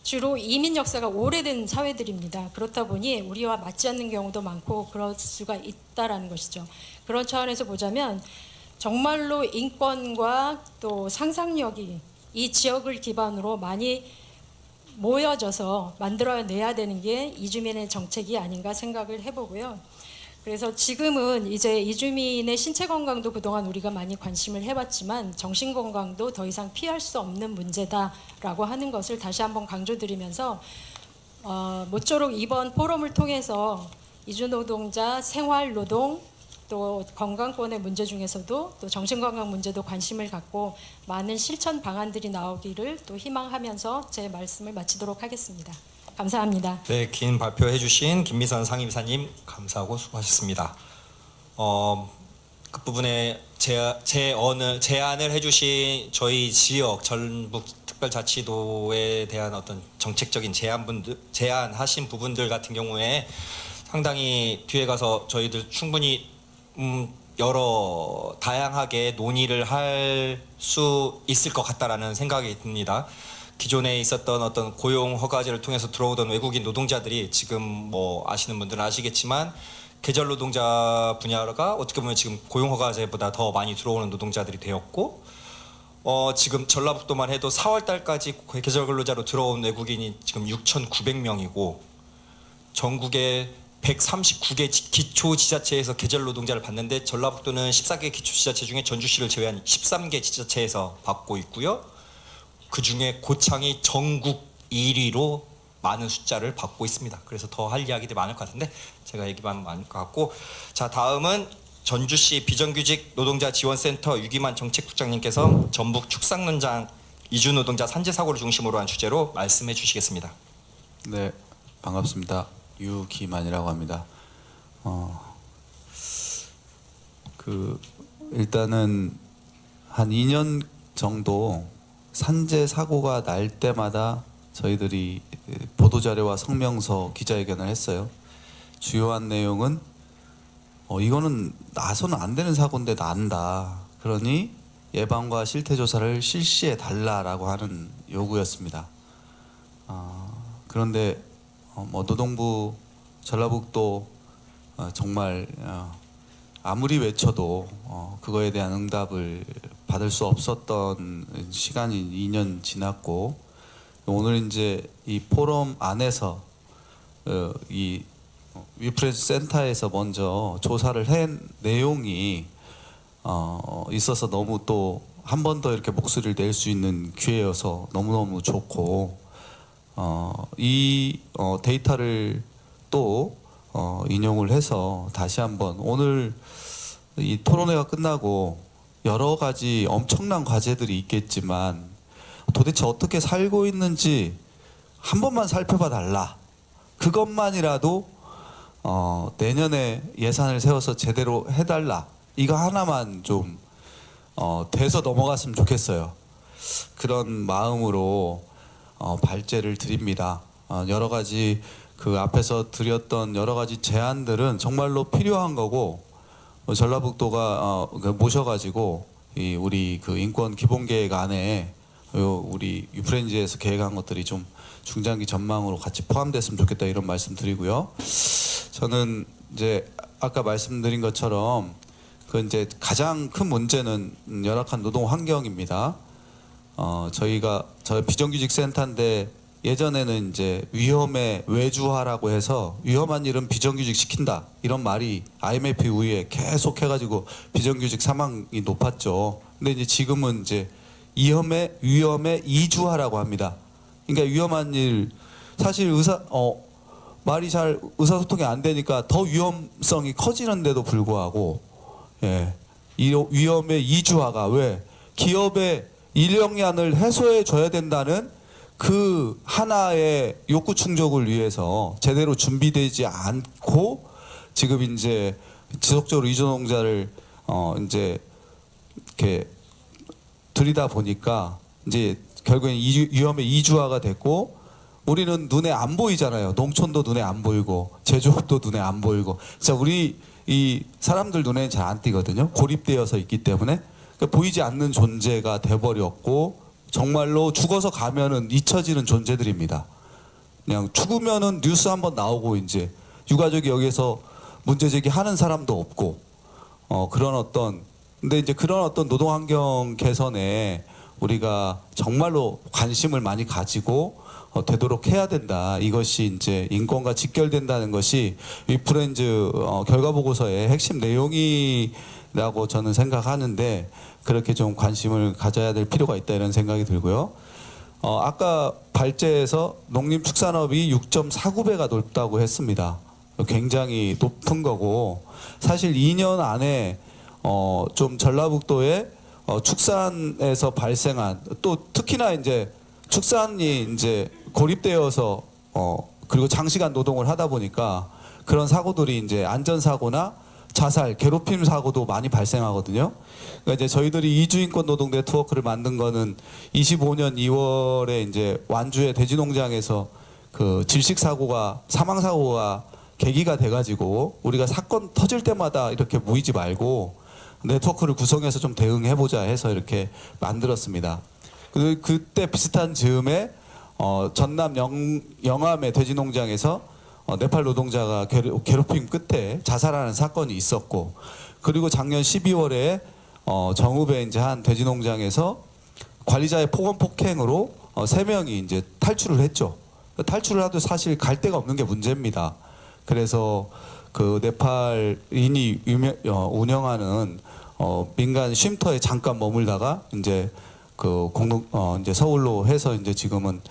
Speaker 2: 주로 이민 역사가 오래된 사회들입니다. 그렇다 보니 우리와 맞지 않는 경우도 많고 그럴 수가 있다라는 것이죠. 그런 차원에서 보자면 정말로 인권과 또 상상력이 이 지역을 기반으로 많이 모여져서 만들어내야 되는 게 이주민의 정책이 아닌가 생각을 해보고요. 그래서 지금은 이제 이주민의 신체 건강도 그동안 우리가 많이 관심을 해봤지만 정신 건강도 더 이상 피할 수 없는 문제다라고 하는 것을 다시 한번 강조드리면서 모쪼록 이번 포럼을 통해서 이주노동자 생활노동 또 건강권의 문제 중에서도 또 정신건강 문제도 관심을 갖고 많은 실천 방안들이 나오기를 또 희망하면서 제 말씀을 마치도록 하겠습니다. 감사합니다.
Speaker 1: 네, 긴 발표해 주신 김미선 상임이사님 감사하고 수고하셨습니다. 끝부분에 제안을 해주신 저희 지역 전북특별자치도에 대한 어떤 정책적인 제안하신 부분들 같은 경우에 상당히 뒤에 가서 저희들 충분히 여러 다양하게 논의를 할 수 있을 것 같다라는 생각이 듭니다. 기존에 있었던 어떤 고용 허가제를 통해서 들어오던 외국인 노동자들이 지금 뭐 아시는 분들은 아시겠지만 계절 노동자 분야가 어떻게 보면 지금 고용 허가제보다 더 많이 들어오는 노동자들이 되었고, 지금 전라북도만 해도 4월 달까지 계절 근로자로 들어온 외국인이 지금 6,900명이고 전국에 139개 기초지자체에서 계절 노동자를 받는데 전라북도는 14개 기초지자체 중에 전주시를 제외한 13개 지자체에서 받고 있고요. 그 중에 고창이 전국 1위로 많은 숫자를 받고 있습니다. 그래서 더 할 이야기들이 많을 것 같은데 제가 얘기만 많을 것 같고, 자 다음은 전주시 비정규직 노동자 지원센터 유기만 정책국장님께서 전북 축산농장 이주노동자 산재 사고를 중심으로 한 주제로 말씀해 주시겠습니다.
Speaker 3: 네, 반갑습니다. 유기만이라고 합니다. 일단은 한 2년 정도 산재 사고가 날 때마다 저희들이 보도자료와 성명서 기자회견을 했어요. 주요한 내용은 이거는 나서는 안 되는 사고인데 난다. 그러니 예방과 실태조사를 실시해 달라라고 하는 요구였습니다. 그런데 노동부 전라북도 정말 아무리 외쳐도 그거에 대한 응답을 받을 수 없었던 시간이 2년 지났고, 오늘 이제 이 포럼 안에서 이 위프레스 센터에서 먼저 조사를 한 내용이 있어서 너무 또 한 번 더 이렇게 목소리를 낼 수 있는 기회여서 너무너무 좋고, 이 데이터를 또 인용을 해서 다시 한번 오늘 이 토론회가 끝나고 여러 가지 엄청난 과제들이 있겠지만 도대체 어떻게 살고 있는지 한 번만 살펴봐 달라. 그것만이라도 내년에 예산을 세워서 제대로 해달라. 이거 하나만 좀 돼서 넘어갔으면 좋겠어요. 그런 마음으로 발제를 드립니다. 여러 가지 그 앞에서 드렸던 여러 가지 제안들은 정말로 필요한 거고, 전라북도가 모셔가지고 이 우리 그 인권 기본계획 안에 우리 유프렌즈에서 계획한 것들이 좀 중장기 전망으로 같이 포함됐으면 좋겠다, 이런 말씀 드리고요. 저는 이제 아까 말씀드린 것처럼 그 이제 가장 큰 문제는 열악한 노동 환경입니다. 저희 비정규직 센터인데 예전에는 이제 위험의 외주화라고 해서 위험한 일은 비정규직 시킨다, 이런 말이 IMF 이후에 계속 해가지고 비정규직 사망이 높았죠. 근데 이제 지금은 이제 위험의 이주화라고 합니다. 그러니까 위험한 일, 사실 말이 잘 의사소통이 안 되니까 더 위험성이 커지는데도 불구하고, 이 위험의 이주화가 왜 기업의 인력난을 해소해 줘야 된다는 그 하나의 욕구 충족을 위해서 제대로 준비되지 않고 지금 이제 지속적으로 이주노동자를 이제 이렇게 들이다 보니까 이제 결국엔 위험의 이주화가 됐고, 우리는 눈에 안 보이잖아요. 농촌도 눈에 안 보이고 제조업도 눈에 안 보이고, 진짜 우리 이 사람들 눈에는 잘 안 띄거든요. 고립되어서 있기 때문에. 그러니까 보이지 않는 존재가 돼버렸고, 정말로 죽어서 가면은 잊혀지는 존재들입니다. 그냥 죽으면은 뉴스 한번 나오고 이제 유가족이 여기서 문제 제기하는 사람도 없고, 근데 이제 그런 어떤 노동 환경 개선에 우리가 정말로 관심을 많이 가지고 되도록 해야 된다. 이것이 이제 인권과 직결된다는 것이 위프렌즈 결과 보고서의 핵심 내용이라고 저는 생각하는데, 그렇게 좀 관심을 가져야 될 필요가 있다, 이런 생각이 들고요. 아까 발제에서 농림축산업이 6.49배가 높다고 했습니다. 굉장히 높은 거고, 사실 2년 안에 좀 전라북도에 축산에서 발생한, 또 특히나 이제 축산이 이제 고립되어서 그리고 장시간 노동을 하다 보니까 그런 사고들이 이제 안전사고나 자살, 괴롭힘 사고도 많이 발생하거든요. 그러니까 이제 저희들이 이주인권 노동 네트워크를 만든 거는 25년 2월에 이제 완주의 돼지농장에서 그 질식 사고가, 사망 사고가 계기가 돼가지고 우리가 사건 터질 때마다 이렇게 모이지 말고 네트워크를 구성해서 좀 대응해보자 해서 이렇게 만들었습니다. 그때 비슷한 즈음에 전남 영암의 돼지농장에서 네팔 노동자가 괴롭힘 끝에 자살하는 사건이 있었고, 그리고 작년 12월에 정읍의 이제 한 돼지농장에서 관리자의 폭언 폭행으로 3명이 이제 탈출을 했죠. 탈출을 하도 사실 갈 데가 없는 게 문제입니다. 그래서 그 네팔인이 운영하는 민간 쉼터에 잠깐 머물다가 이제 그 이제 서울로 해서 이제 지금은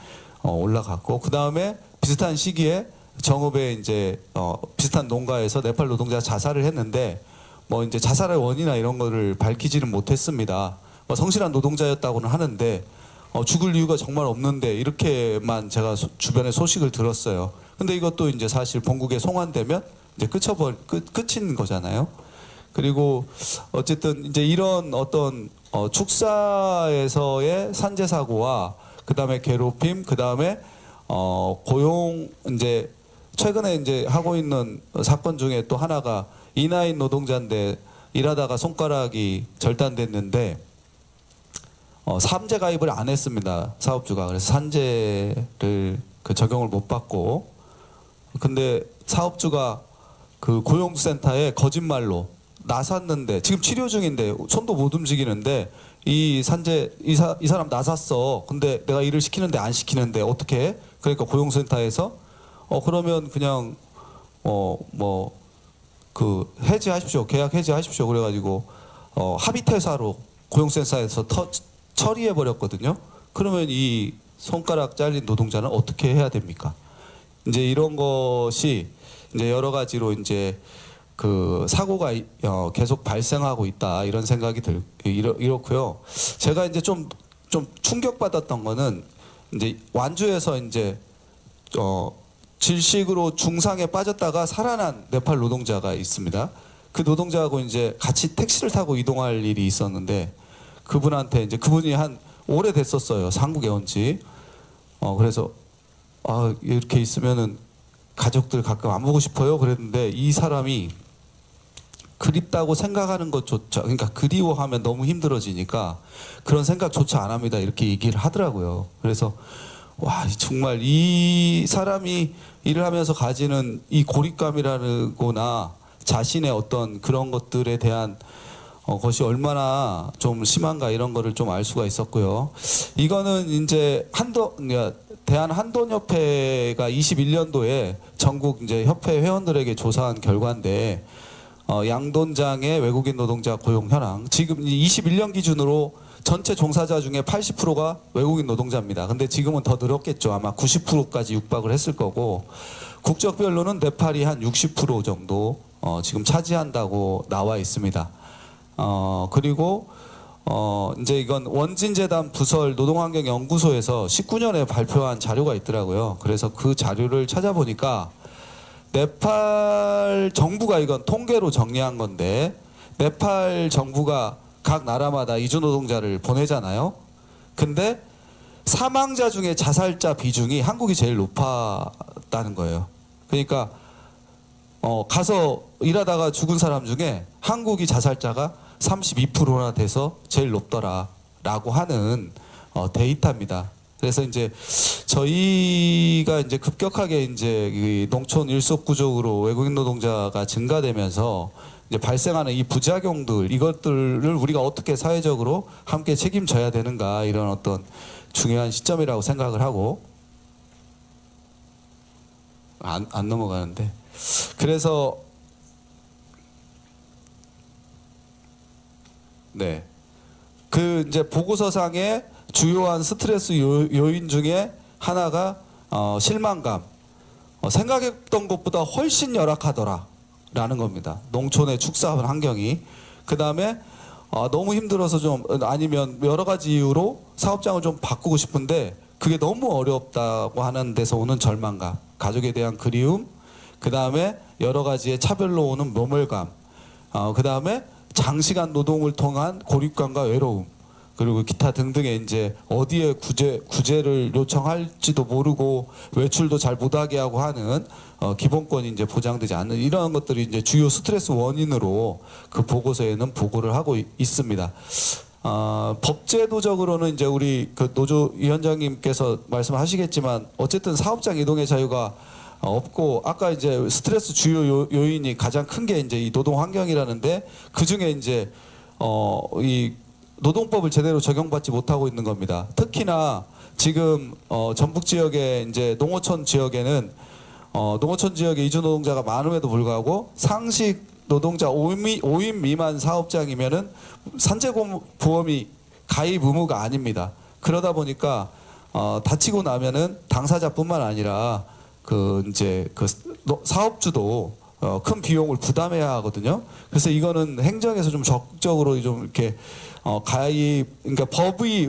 Speaker 3: 올라갔고, 그 다음에 비슷한 시기에 정읍에 이제 비슷한 농가에서 네팔 노동자가 자살을 했는데, 뭐 이제 자살의 원인이나 이런 거를 밝히지는 못했습니다. 성실한 노동자였다고는 하는데 죽을 이유가 정말 없는데, 이렇게만 제가 주변에 소식을 들었어요. 근데 이것도 이제 사실 본국에 송환되면 이제 끝인 거잖아요. 그리고 어쨌든 이제 이런 어떤 축사에서의 산재 사고와 그다음에 괴롭힘, 그다음에 고용, 이제 최근에 이제 하고 있는 사건 중에 또 하나가 이나인 노동자인데 일하다가 손가락이 절단됐는데 삼재 가입을 안 했습니다, 사업주가. 그래서 산재를 적용을 못 받고, 근데 사업주가 그 고용센터에 거짓말로 나섰는데 지금 치료 중인데 손도 못 움직이는데 이 사람 나섰어. 근데 내가 일을 시키는데 안 시키는데 어떻게 해? 그러니까 고용센터에서 그러면 그냥 그 해지하십시오. 계약 해지하십시오. 그래가지고 합의퇴사로 고용센터에서 처리해 버렸거든요. 그러면 이 손가락 잘린 노동자는 어떻게 해야 됩니까? 이제 이런 것이 이제 여러 가지로 이제 그 사고가 계속 발생하고 있다 이런 생각이 이렇고요. 제가 이제 좀 충격받았던 거는 이제 완주에서 이제 질식으로 중상에 빠졌다가 살아난 네팔 노동자가 있습니다. 그 노동자하고 이제 같이 택시를 타고 이동할 일이 있었는데 그분한테 이제 그분이 한 오래됐었어요. 한국에 온 지. 그래서 이렇게 있으면은 가족들 가끔 안 보고 싶어요. 그랬는데 이 사람이 그립다고 생각하는 것조차, 그러니까 그리워하면 너무 힘들어지니까 그런 생각조차 안 합니다. 이렇게 얘기를 하더라고요. 그래서 와, 정말 이 사람이 일을 하면서 가지는 이 고립감이라거나 자신의 어떤 그런 것들에 대한 것이 얼마나 좀 심한가 이런 거를 좀 알 수가 있었고요. 이거는 이제 대한 한돈협회가 21년도에 전국 이제 협회 회원들에게 조사한 결과인데 양돈장의 외국인 노동자 고용 현황. 지금 21년 기준으로 전체 종사자 중에 80%가 외국인 노동자입니다. 근데 지금은 더 늘었겠죠. 아마 90%까지 육박을 했을 거고 국적별로는 네팔이 한 60% 정도 지금 차지한다고 나와 있습니다. 그리고 이제 이건 원진재단 부설 노동환경연구소에서 19년에 발표한 자료가 있더라고요. 그래서 그 자료를 찾아보니까 네팔 정부가 이건 통계로 정리한 건데 네팔 정부가 각 나라마다 이주 노동자를 보내잖아요. 근데 사망자 중에 자살자 비중이 한국이 제일 높았다는 거예요. 그러니까 가서 일하다가 죽은 사람 중에 한국이 자살자가 32%나 돼서 제일 높더라라고 하는 데이터입니다. 그래서 이제 저희가 이제 급격하게 이제 이 농촌 일속 구조로 외국인 노동자가 증가되면서 이제 발생하는 이 부작용들 이것들을 우리가 어떻게 사회적으로 함께 책임져야 되는가 이런 어떤 중요한 시점이라고 생각을 하고 안 넘어가는데 그래서 네. 그 이제 보고서상의 주요한 스트레스 요인 중에 하나가 실망감. 생각했던 것보다 훨씬 열악하더라라는 겁니다. 농촌의 축사하는 환경이. 그다음에 너무 힘들어서 좀 아니면 여러 가지 이유로 사업장을 좀 바꾸고 싶은데 그게 너무 어렵다고 하는 데서 오는 절망감, 가족에 대한 그리움, 그다음에 여러 가지의 차별로 오는 모멸감, 그다음에 장시간 노동을 통한 고립감과 외로움, 그리고 기타 등등의 이제 어디에 구제를 요청할지도 모르고 외출도 잘 못하게 하고 하는 기본권이 이제 보장되지 않는 이러한 것들이 이제 주요 스트레스 원인으로 그 보고서에는 보고를 하고 있습니다. 법제도적으로는 이제 우리 그 노조 위원장님께서 말씀하시겠지만 어쨌든 사업장 이동의 자유가 없고 아까 이제 스트레스 주요 요인이 가장 큰 게 이제 이 노동 환경이라는데 그 중에 이제 이 노동법을 제대로 적용받지 못하고 있는 겁니다. 특히나 지금 전북 지역의 이제 농어촌 지역에는 농어촌 지역의 이주 노동자가 많음에도 불구하고 상식 노동자 5인 미만 사업장이면은 산재보험이 가입 의무가 아닙니다. 그러다 보니까 다치고 나면은 당사자뿐만 아니라 그 이제 그 사업주도 큰 비용을 부담해야 하거든요. 그래서 이거는 행정에서 좀 적극적으로 좀 이렇게 그러니까 법의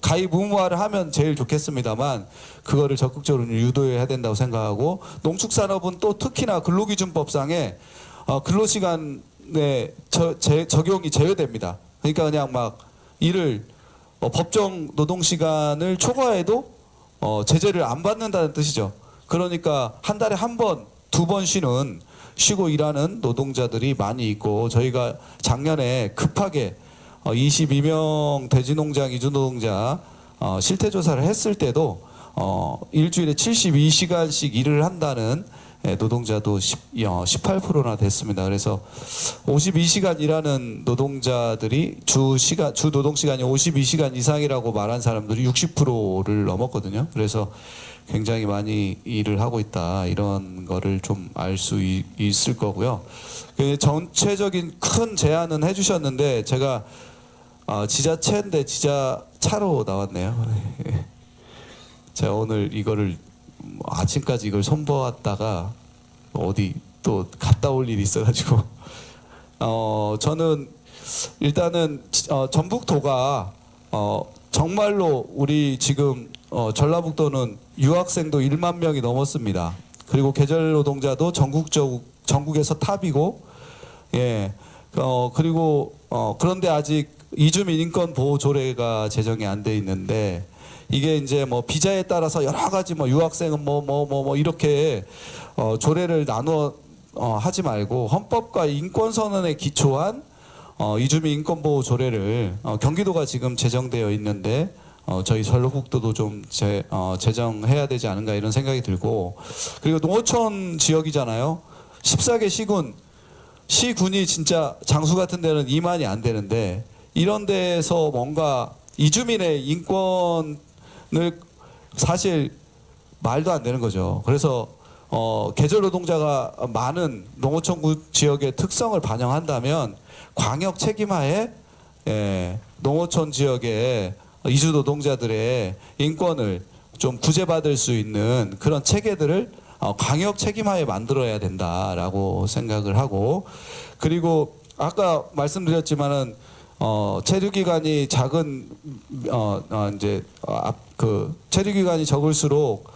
Speaker 3: 가입 의무화를 하면 제일 좋겠습니다만 그거를 적극적으로 유도해야 된다고 생각하고 농축산업은 또 특히나 근로기준법상에 근로시간에 적용이 제외됩니다. 그러니까 그냥 막 일을 법정 노동시간을 초과해도 제재를 안 받는다는 뜻이죠. 그러니까 한 달에 한 번, 두 번 쉬고 일하는 노동자들이 많이 있고 저희가 작년에 급하게 22명 대지농장 이주노동자 실태조사를 했을 때도 일주일에 72시간씩 일을 한다는 노동자도 18%나 됐습니다. 그래서 52시간 일하는 노동자들이 주 노동 시간이 52시간 이상이라고 말한 사람들이 60%를 넘었거든요. 그래서 굉장히 많이 일을 하고 있다, 이런 거를 좀 알 수 있을 거고요. 전체적인 큰 제안은 해주셨는데 제가 지자체인데 지자차로 나왔네요. 제가 오늘 이거를 아침까지 이걸 손보았다가 어디 또 갔다 올 일이 있어가지고 저는 일단은 전북도가 정말로 우리 지금 전라북도는 유학생도 1만 명이 넘었습니다. 그리고 계절 노동자도 전국에서 탑이고, 예, 그리고 그런데 아직 이주민 인권 보호 조례가 제정이 안 돼 있는데, 이게 이제 뭐 비자에 따라서 여러 가지 뭐 유학생은 뭐 이렇게 조례를 나누어 하지 말고 헌법과 인권 선언에 기초한 이주민 인권 보호 조례를 경기도가 지금 제정되어 있는데 저희 전라북도도 좀 제정해야 되지 않은가, 이런 생각이 들고, 그리고 농어촌 지역이잖아요. 14개 시군이 진짜 장수 같은 데는 2만이 안 되는데, 이런 데서 뭔가 이주민의 인권을 사실 말도 안 되는 거죠. 그래서 계절 노동자가 많은 농어촌 지역의 특성을 반영한다면 광역 책임하에 농어촌 지역의 이주 노동자들의 인권을 좀 구제받을 수 있는 그런 체계들을 광역 책임하에 만들어야 된다라고 생각을 하고, 그리고 아까 말씀드렸지만은 체류 기간이 작은 그 체류 기간이 적을수록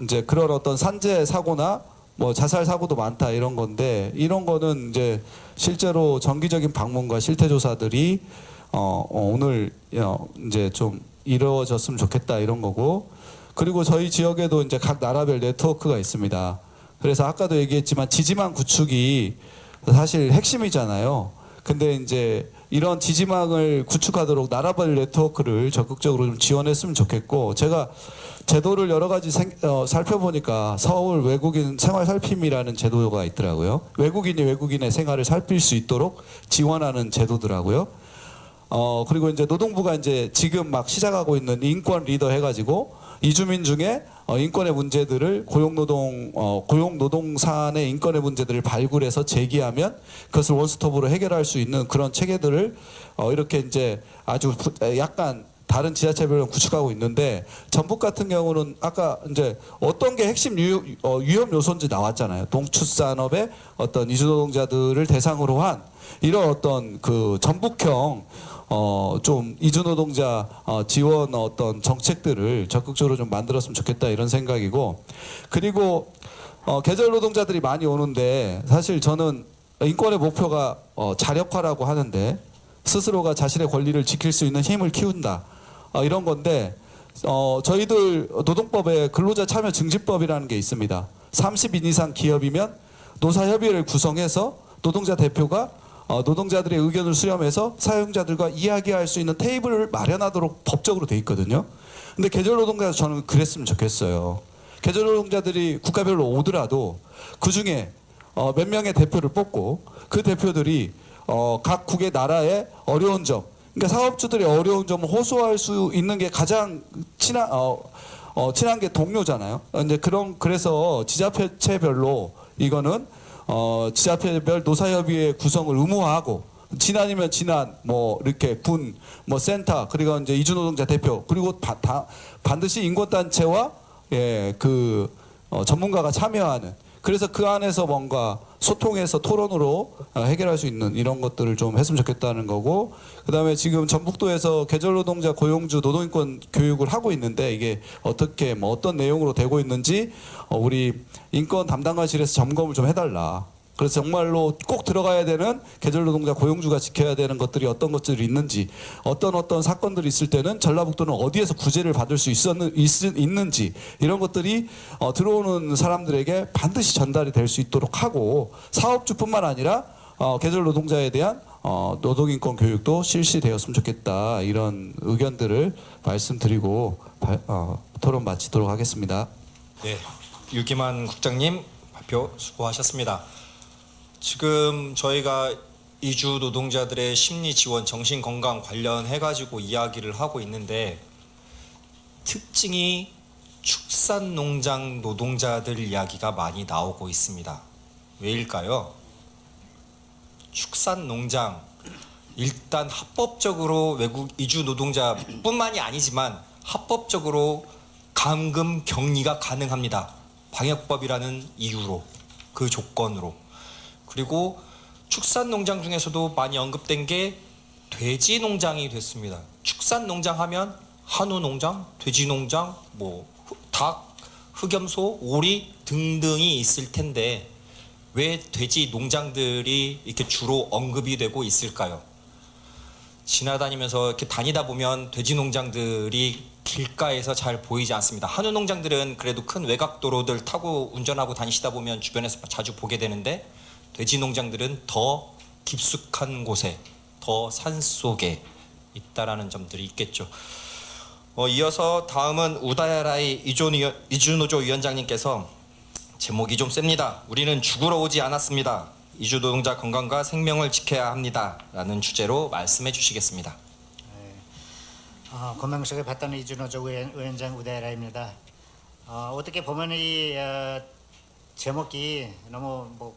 Speaker 3: 이제 그런 어떤 산재 사고나 뭐 자살 사고도 많다, 이런 건데, 이런 거는 이제 실제로 정기적인 방문과 실태 조사들이 오늘 이제 좀 이루어졌으면 좋겠다, 이런 거고, 그리고 저희 지역에도 이제 각 나라별 네트워크가 있습니다. 그래서 아까도 얘기했지만 지지망 구축이 사실 핵심이잖아요. 근데 이제 이런 지지망을 구축하도록 나라별 네트워크를 적극적으로 좀 지원했으면 좋겠고, 제가 제도를 여러 가지 살펴보니까 서울 외국인 생활 살핌이라는 제도가 있더라고요. 외국인이 외국인의 생활을 살필 수 있도록 지원하는 제도더라고요. 그리고 이제 노동부가 이제 지금 막 시작하고 있는 인권 리더 해가지고 이주민 중에 인권의 문제들을 고용노동 사안의 인권의 문제들을 발굴해서 제기하면 그것을 원스톱으로 해결할 수 있는 그런 체계들을 이렇게 이제 아주 약간 다른 지자체별로 구축하고 있는데, 전북 같은 경우는 아까 이제 어떤 게 핵심 위험 요소인지 나왔잖아요. 농축산업의 어떤 이주노동자들을 대상으로 한 이런 어떤 그 전북형 좀 이주노동자 지원 어떤 정책들을 적극적으로 좀 만들었으면 좋겠다, 이런 생각이고, 그리고 계절 노동자들이 많이 오는데 사실 저는 인권의 목표가 자력화라고 하는데, 스스로가 자신의 권리를 지킬 수 있는 힘을 키운다, 이런 건데, 저희들 노동법에 근로자 참여 증진법이라는 게 있습니다. 30인 이상 기업이면 노사협의회를 구성해서 노동자 대표가 노동자들의 의견을 수렴해서 사용자들과 이야기할 수 있는 테이블을 마련하도록 법적으로 돼 있거든요. 근데 계절 노동자 저는 그랬으면 좋겠어요. 계절 노동자들이 국가별로 오더라도 그 중에 몇 명의 대표를 뽑고, 그 대표들이 각 국의 나라의 어려운 점, 그러니까 사업주들의 어려운 점을 호소할 수 있는 게 가장 친한 게 동료잖아요. 이제 그래서 지자체별로 이거는 지자체별 노사협의회 구성을 의무화하고, 지난이면 지난 뭐 이렇게 군 뭐 센터, 그리고 이제 이주노동자 대표, 그리고 반드시 인권단체와 그 전문가가 참여하는, 그래서 그 안에서 뭔가 소통해서 토론으로 해결할 수 있는 이런 것들을 좀 했으면 좋겠다는 거고, 그다음에 지금 전북도에서 계절노동자 고용주 노동인권 교육을 하고 있는데, 이게 어떻게 뭐 어떤 내용으로 되고 있는지 우리 인권 담당관실에서 점검을 좀 해달라. 그래서 정말로 꼭 들어가야 되는 계절노동자 고용주가 지켜야 되는 것들이 어떤 것들이 있는지, 어떤 사건들이 있을 때는 전라북도는 어디에서 구제를 받을 수 있는지, 이런 것들이 들어오는 사람들에게 반드시 전달이 될 수 있도록 하고, 사업주뿐만 아니라 계절노동자에 대한 노동인권 교육도 실시되었으면 좋겠다, 이런 의견들을 말씀드리고 토론 마치도록 하겠습니다.
Speaker 1: 네, 유기만 국장님 발표 수고하셨습니다. 지금 저희가 이주 노동자들의 심리 지원, 정신 건강 관련해 가지고 이야기를 하고 있는데 특징이 축산 농장 노동자들 이야기가 많이 나오고 있습니다. 왜일까요? 축산 농장 일단 합법적으로 외국 이주 노동자뿐만이 아니지만 합법적으로 감금 격리가 가능합니다. 방역법이라는 이유로, 그 조건으로. 그리고 축산 농장 중에서도 많이 언급된 게 돼지 농장이 됐습니다. 축산 농장 하면 한우 농장, 돼지 농장, 닭, 흑염소, 오리 등등이 있을 텐데 왜 돼지 농장들이 이렇게 주로 언급이 되고 있을까요? 지나다니면서 이렇게 다니다 보면 돼지 농장들이 길가에서 잘 보이지 않습니다. 한우 농장들은 그래도 큰 외곽도로들 타고 운전하고 다니시다 보면 주변에서 자주 보게 되는데 돼지 농장들은 더 깊숙한 곳에, 더 산속에 있다라는 점들이 있겠죠. 이어서 다음은 우다야라이 이주노조 위원장님께서 제목이 좀 셉니다. 우리는 죽으러 오지 않았습니다. 이주 노동자 건강과 생명을 지켜야 합니다. 라는 주제로 말씀해 주시겠습니다.
Speaker 4: 건강식을 받던 이주노조 위원장 우다야라입니다. 어떻게 보면 이 제목이 너무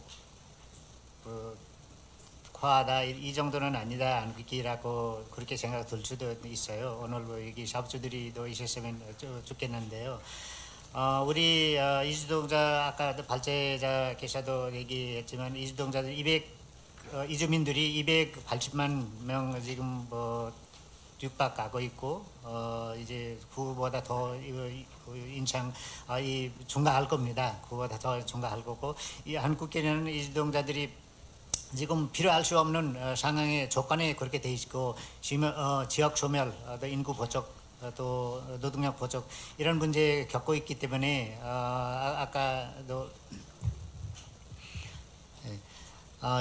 Speaker 4: 과하다, 이 정도는 아니다, 안기라고 그렇게 생각 들 수도 있어요. 오늘 여기 사업주들이 또 있었으면 좋겠는데요. 우리 이주노동자 아까 발제자께서도 얘기했지만 이주노동자들 이주민들이 280만 명 지금 육박하고 있고 이제 그보다 더 인창 증가할 겁니다. 그보다 더 증가할 거고 이 한국계는 이주노동자들이 지금 필요할 수 없는 상황의 조건이 그렇게 돼 있고 지역 소멸, 또 인구 부족, 또 노동력 부족 이런 문제 겪고 있기 때문에 아까도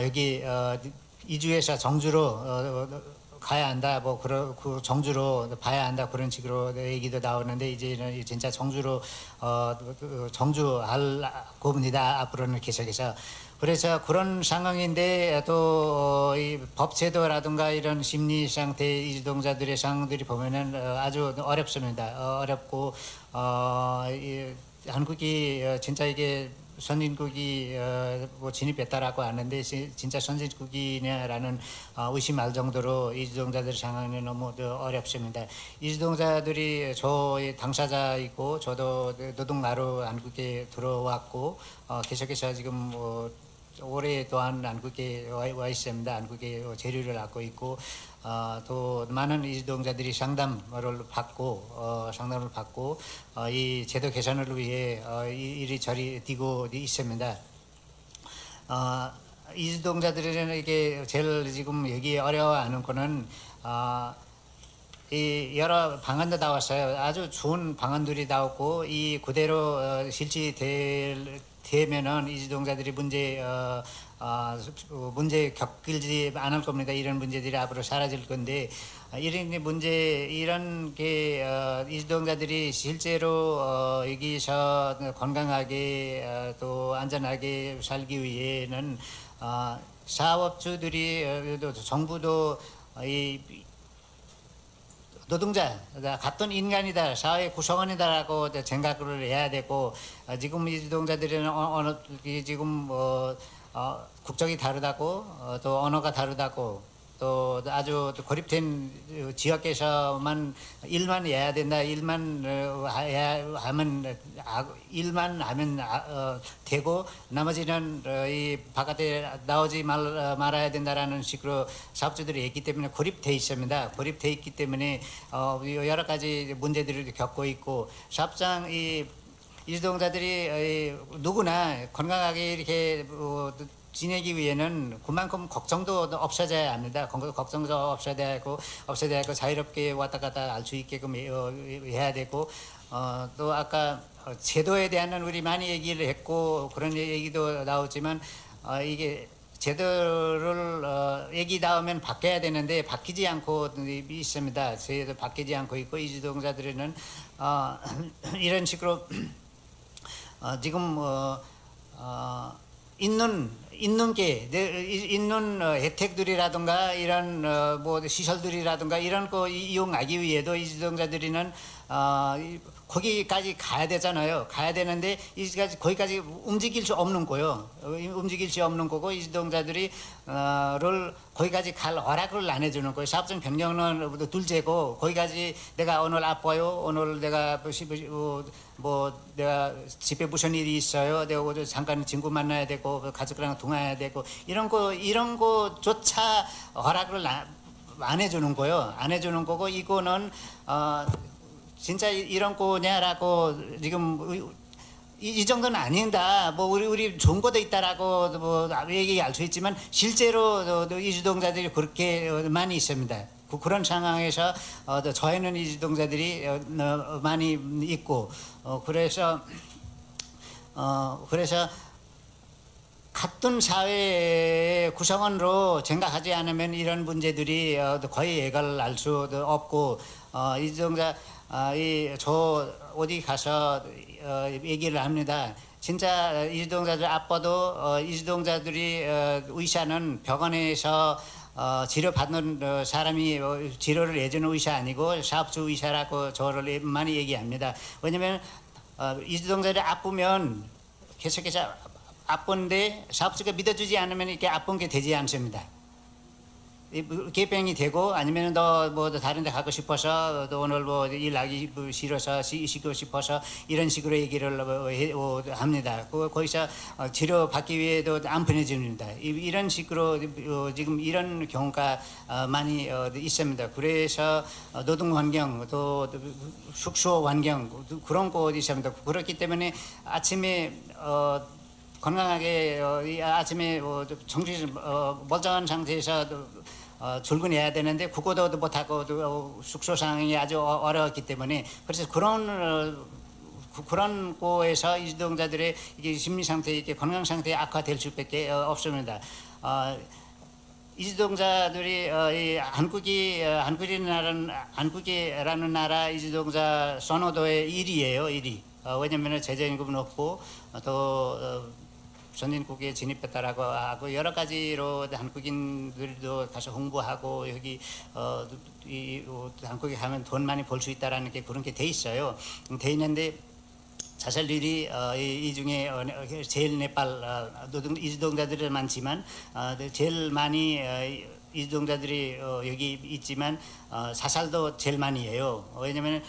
Speaker 4: 여기 이주에서 정주로 가야 한다, 그 정주로 봐야 한다 그런 식으로 얘기도 나오는데 이제는 진짜 정주로 정주할 겁니다. 앞으로는 계속해서. 그래서 그런 상황인데 또 이 법제도라든가 이런 심리 상태 이주노동자들의 상황들이 보면은 아주 어렵습니다. 어렵고 한국이 진짜 이게 선진국이 진입했다라고 하는데 진짜 선진국이냐라는 의심할 정도로 이주노동자들 상황은 너무 어렵습니다. 이주노동자들이 저의 당사자이고 저도 노동나로 한국에 들어왔고 계속해서 지금 오랫동안 한국에 와 있습니다. 한국에 재료를 갖고 있고 또 많은 이주노동자들이 상담을 받고 이 제도 개선을 위해 이리저리 뛰고 있습니다. 이주노동자들은 이게 제일 지금 여기 어려워하는 거는 이 여러 방안도 나왔어요. 아주 좋은 방안들이 나왔고 이 그대로 실시되면은 이주노동자들이 문제 겪지 않을 겁니다. 이런 문제들이 앞으로 사라질 건데 이런 게 이주노동자들이 실제로 여기서 건강하게 또 안전하게 살기 위해는 사업주들이 또 정부도 이 노동자 같은 인간이다, 사회 구성원이다라고 생각을 해야 되고 지금 이 노동자들은 지금 국적이 다르다고 또 언어가 다르다고 또 아주 고립된 지역에서만 일만 해야 된다, 일만 하면 되고 나머지는 이 바깥에 나오지 말아야 된다라는 식으로 사업주들이 있기 때문에 고립돼 있습니다. 고립돼 있기 때문에 여러 가지 문제들을 겪고 있고 사업장 이 노동자들이 누구나 건강하게 이렇게 지내기 위해는 그만큼 걱정도 없어져야 합니다. 걱정도 없어져야 하고 자유롭게 왔다 갔다 할 수 있게끔 해야 되고 또 아까 제도에 대한 우리 많이 얘기를 했고 그런 얘기도 나오지만 이게 제도를 얘기 나오면 바뀌어야 되는데 바뀌지 않고 있습니다. 제도 바뀌지 않고 있고 이주노동자들은 이런 식으로 지금 있는 혜택들이라든가 이런 뭐 시설들이라든가 이런 거 이용하기 위해도 이주동자들이는 거기까지 가야 되잖아요. 가야 되는데 거기까지 움직일 수 없는 거요. 움직일 수 없는 거고 이주동자들이 를 거기까지 갈 허락을 안 해주는 거예요. 사업장 변경은 둘째고 거기까지 내가 오늘 아파요. 오늘 내가 뭐 내가 집에 무슨 일이 있어요. 내가 오늘 잠깐 친구 만나야 되고 가족이랑 통화해야 되고 이런 거조차 허락을 안 해주는 거예요. 안 해주는 거고 이거는 진짜 이런 거냐라고 지금 이 정도는 아닌다. 뭐 우리 좋은 것도 있다라고 뭐 얘기할 수 있지만 실제로 이주동자들이 그렇게 많이 있습니다. 그런 상황에서 저희는 이주동자들이 많이 있고 그래서 같은 사회의 구성원으로 생각하지 않으면 이런 문제들이 거의 해결할 수 없고 이주동자 저 어디 가서 얘기를 합니다. 진짜 이주동자들 아빠도 이주동자들이 의사는 병원에서 치료받는 사람이 치료를 해주는 의사 아니고 사업주 의사라고 저를 많이 얘기합니다. 왜냐하면 이주동자들이 아프면 계속해서 아픈데 사업주가 믿어주지 않으면 이렇게 아픈 게 되지 않습니다. 개병이 되고 아니면 뭐 다른 데 가고 싶어서 또 오늘 뭐 일하기 싫어서 쉬고 싶어서 이런 식으로 얘기를 합니다. 거기서 치료받기 위해도 안 보내줍니다. 이런 식으로 지금 이런 경우가 많이 있습니다. 그래서 노동 환경 또 숙소 환경 그런 곳이 있습니다. 그렇기 때문에 아침에 건강하게 아침에 정신 멀쩡한 상태에서 출근해야 되는데 그것도 못하고 숙소 상황이 아주 어려웠기 때문에 그래서 그런 거에서 이주동자들의 이게 심리 상태, 이게 건강 상태 악화될 수밖에 없습니다. 이주동자들이 한국이라는 나라 이주동자 선호도의 1위예요, 1위. 왜냐하면 최저임금은 없고 또 선진국에 진입했다라고 하고 여러 가지로 한국인들도 가서 홍보하고 여기 한국에 가면 돈 많이 벌 수 있다라는 게 그런 게 돼 있어요. 돼 있는데 자살률이 이 중에 제일 네팔 이주동자들이 많지만 제일 많이 이주동자들이 여기 있지만 자살도 제일 많이 해요. 왜냐하면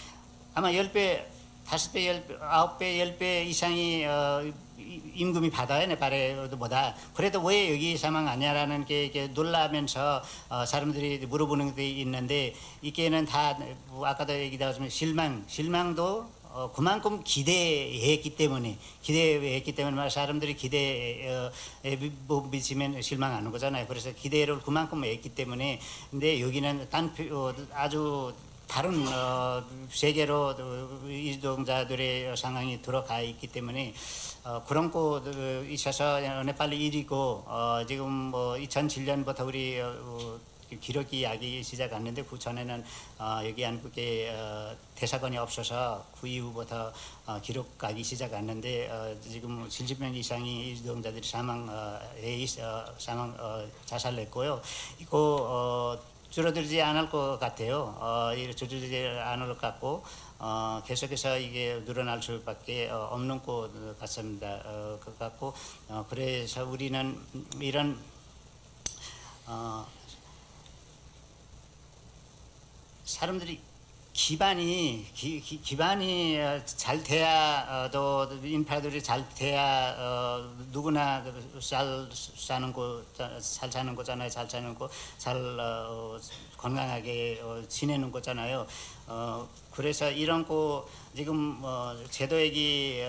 Speaker 4: 아마 10배, 5배, 9배, 10배 이상이 임금이 받아요, 네팔보다. 그래도 왜 여기 사망하냐라는 게 이렇게 놀라면서 사람들이 물어보는 게 있는데 이게는 다 아까도 얘기했지만 실망도 그만큼 기대했기 때문에 사람들이 기대에 미치면 실망하는 거잖아요. 그래서 기대를 그만큼 했기 때문에 근데 여기는 아주 다른 세계로 이주동자들의 상황이 들어가 있기 때문에 그런 거 있어서 네팔이 1위고 지금 뭐 2007년부터 우리 기록이 야기 시작했는데 그 전에는 여기 한국에 대사관이 없어서 그 이후부터 기록하기 시작했는데 지금 70명 이상이 이주동자들이 자살했고요. 이거 줄어들지 않을 것 같아요. 줄어들지 않을 것 같고 계속해서 이게 늘어날 수밖에 없는 것 같습니다. 그 같고 그래서 우리는 이런 사람들이 기반이 잘 돼야 또 인파들이 잘 돼야 누구나 잘 사는 거잖아요. 잘 사는 거, 잘 건강하게 지내는 거잖아요. 그래서 이런 거 지금 제도 얘기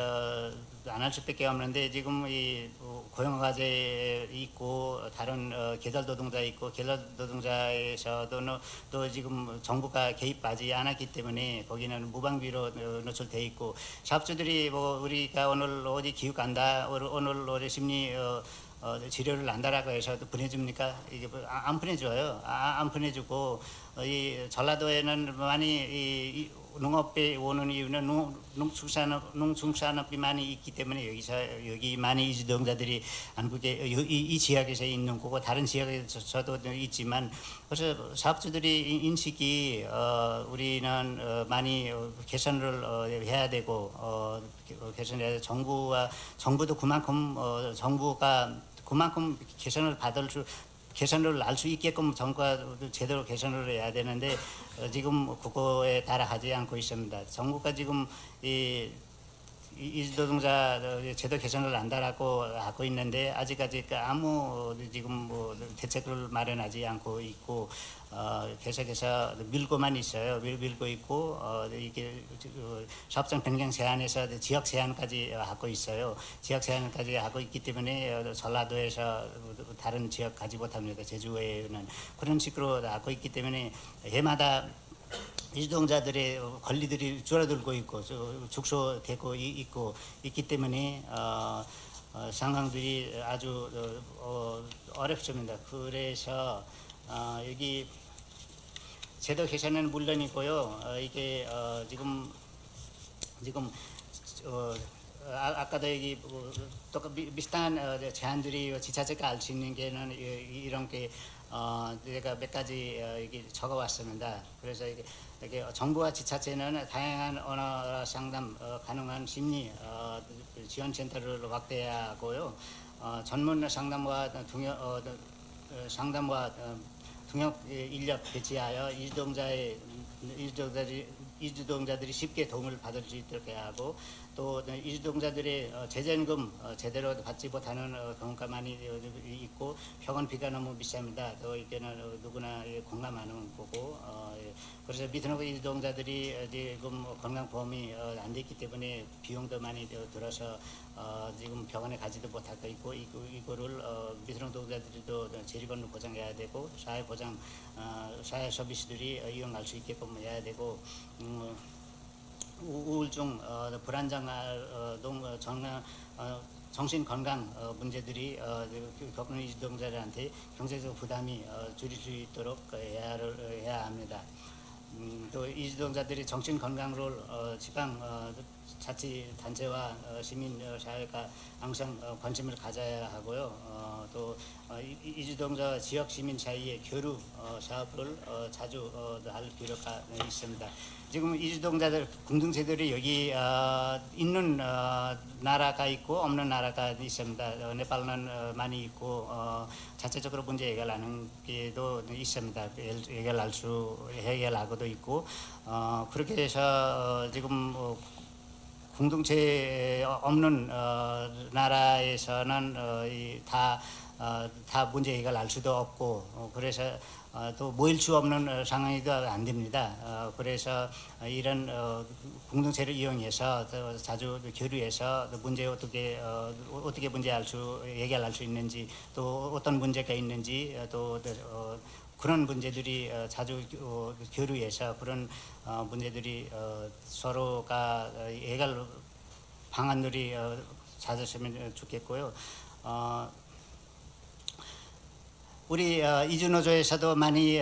Speaker 4: 안 할 수밖에 없는데 지금 이 고용과제 있고 다른 계절 노동자 있고 계절 노동자에서도 또 지금 정부가 개입하지 않았기 때문에 거기는 무방비로 노출돼 있고 사업주들이 뭐 우리가 오늘 어디 기후 간다 오늘 어디 심리 치료를 한다라고 해서 보내줍니까? 이게 안 보내줘요. 안 보내주고 이 전라도에는 많이 농업에 오는 이유는 농축산업이 많이 있기 때문에 여기 많은 이주동자들이 한국의 이 지역에서 있는 거고 다른 지역에서도 있지만 그래서 사업주들이 인식이 우리는 많이 개선을 해야 되고 개선해야 정부도 그만큼 정부가 그만큼 개선을 알 수 있게끔 정부가 제대로 개선을 해야 되는데 지금 그거에 따라하지 않고 있습니다. 정부가 지금 이주노동자 제도 개선을 안다라고 하고 있는데 아직까지 아무 지금 뭐 대책을 마련하지 않고 있고 계속해서 밀고만 있어요. 밀고 있고 이게 사업장 변경 제한에서 지역 제한까지 하고 있어요. 지역 제한까지 하고 있기 때문에 전라도에서 다른 지역 가지 못합니다. 제주에는 그런 식으로 하고 있기 때문에 해마다 이주동자들의 권리들이 줄어들고 있고 축소되고 있기 때문에 상황들이 아주 어렵습니다. 그래서 여기 제도 개선은 물론이고요. 이게 지금 아까도 여기 또 비슷한 제안들이 지자체가 알 수 있는 게는 이런 게 제가 몇 가지 여기 적어왔습니다. 그래서 이게 정부와 지자체는 다양한 언어 상담 가능한 심리 지원센터를 확대해야 하고요. 전문 상담과 통역 인력 배치하여 이주동자들이 쉽게 도움을 받을 수 있도록 해야 하고 또 이주동자들의 재전금 제대로 받지 못하는 경우가 많이 있고 병원비가 너무 비쌉니다. 또 이때는 누구나 공감하는 거고 그래서 미등록 이주동자들이 지금 건강보험이 안 돼 있기 때문에 비용도 많이 들어서 지금 병원에 가지도 못하고 있고 이거를 미등록 노동자들도 재직원을 보장해야 되고 사회 서비스들이 이용할 수 있게끔 해야 되고 우울증, 불안정, 정신 건강 문제들이 겪는 이주동자들한테 경제적 부담이 줄일 수 있도록 해야 합니다. 또 이주동자들이 정신 건강을 지방 자치단체와 시민사회가 항상 관심을 가져야 하고요. 또 이주동자 지역 시민 사이의 교류 사업을 자주 할 필요가 있습니다. 지금 이주동자들 공동체들이 여기 있는 나라가 있고 없는 나라가 있습니다. 네팔은 많이 있고 자체적으로 문제 해결하는 게도 있습니다. 해결하고도 있고 그렇게 해서 지금 공동체 없는 나라에서는 다 문제 해결할 수도 없고 그래서 또 모일 수 없는 상황이도 안 됩니다. 그래서 이런 공동체를 이용해서 자주 교류해서 문제 어떻게 문제 해결할 수 있는지 또 어떤 문제가 있는지 또 그런 문제들이 자주 교류해서 그런 문제들이 서로가 해결 방안들이 찾았으면 좋겠고요. 우리 이주노조에서도 많이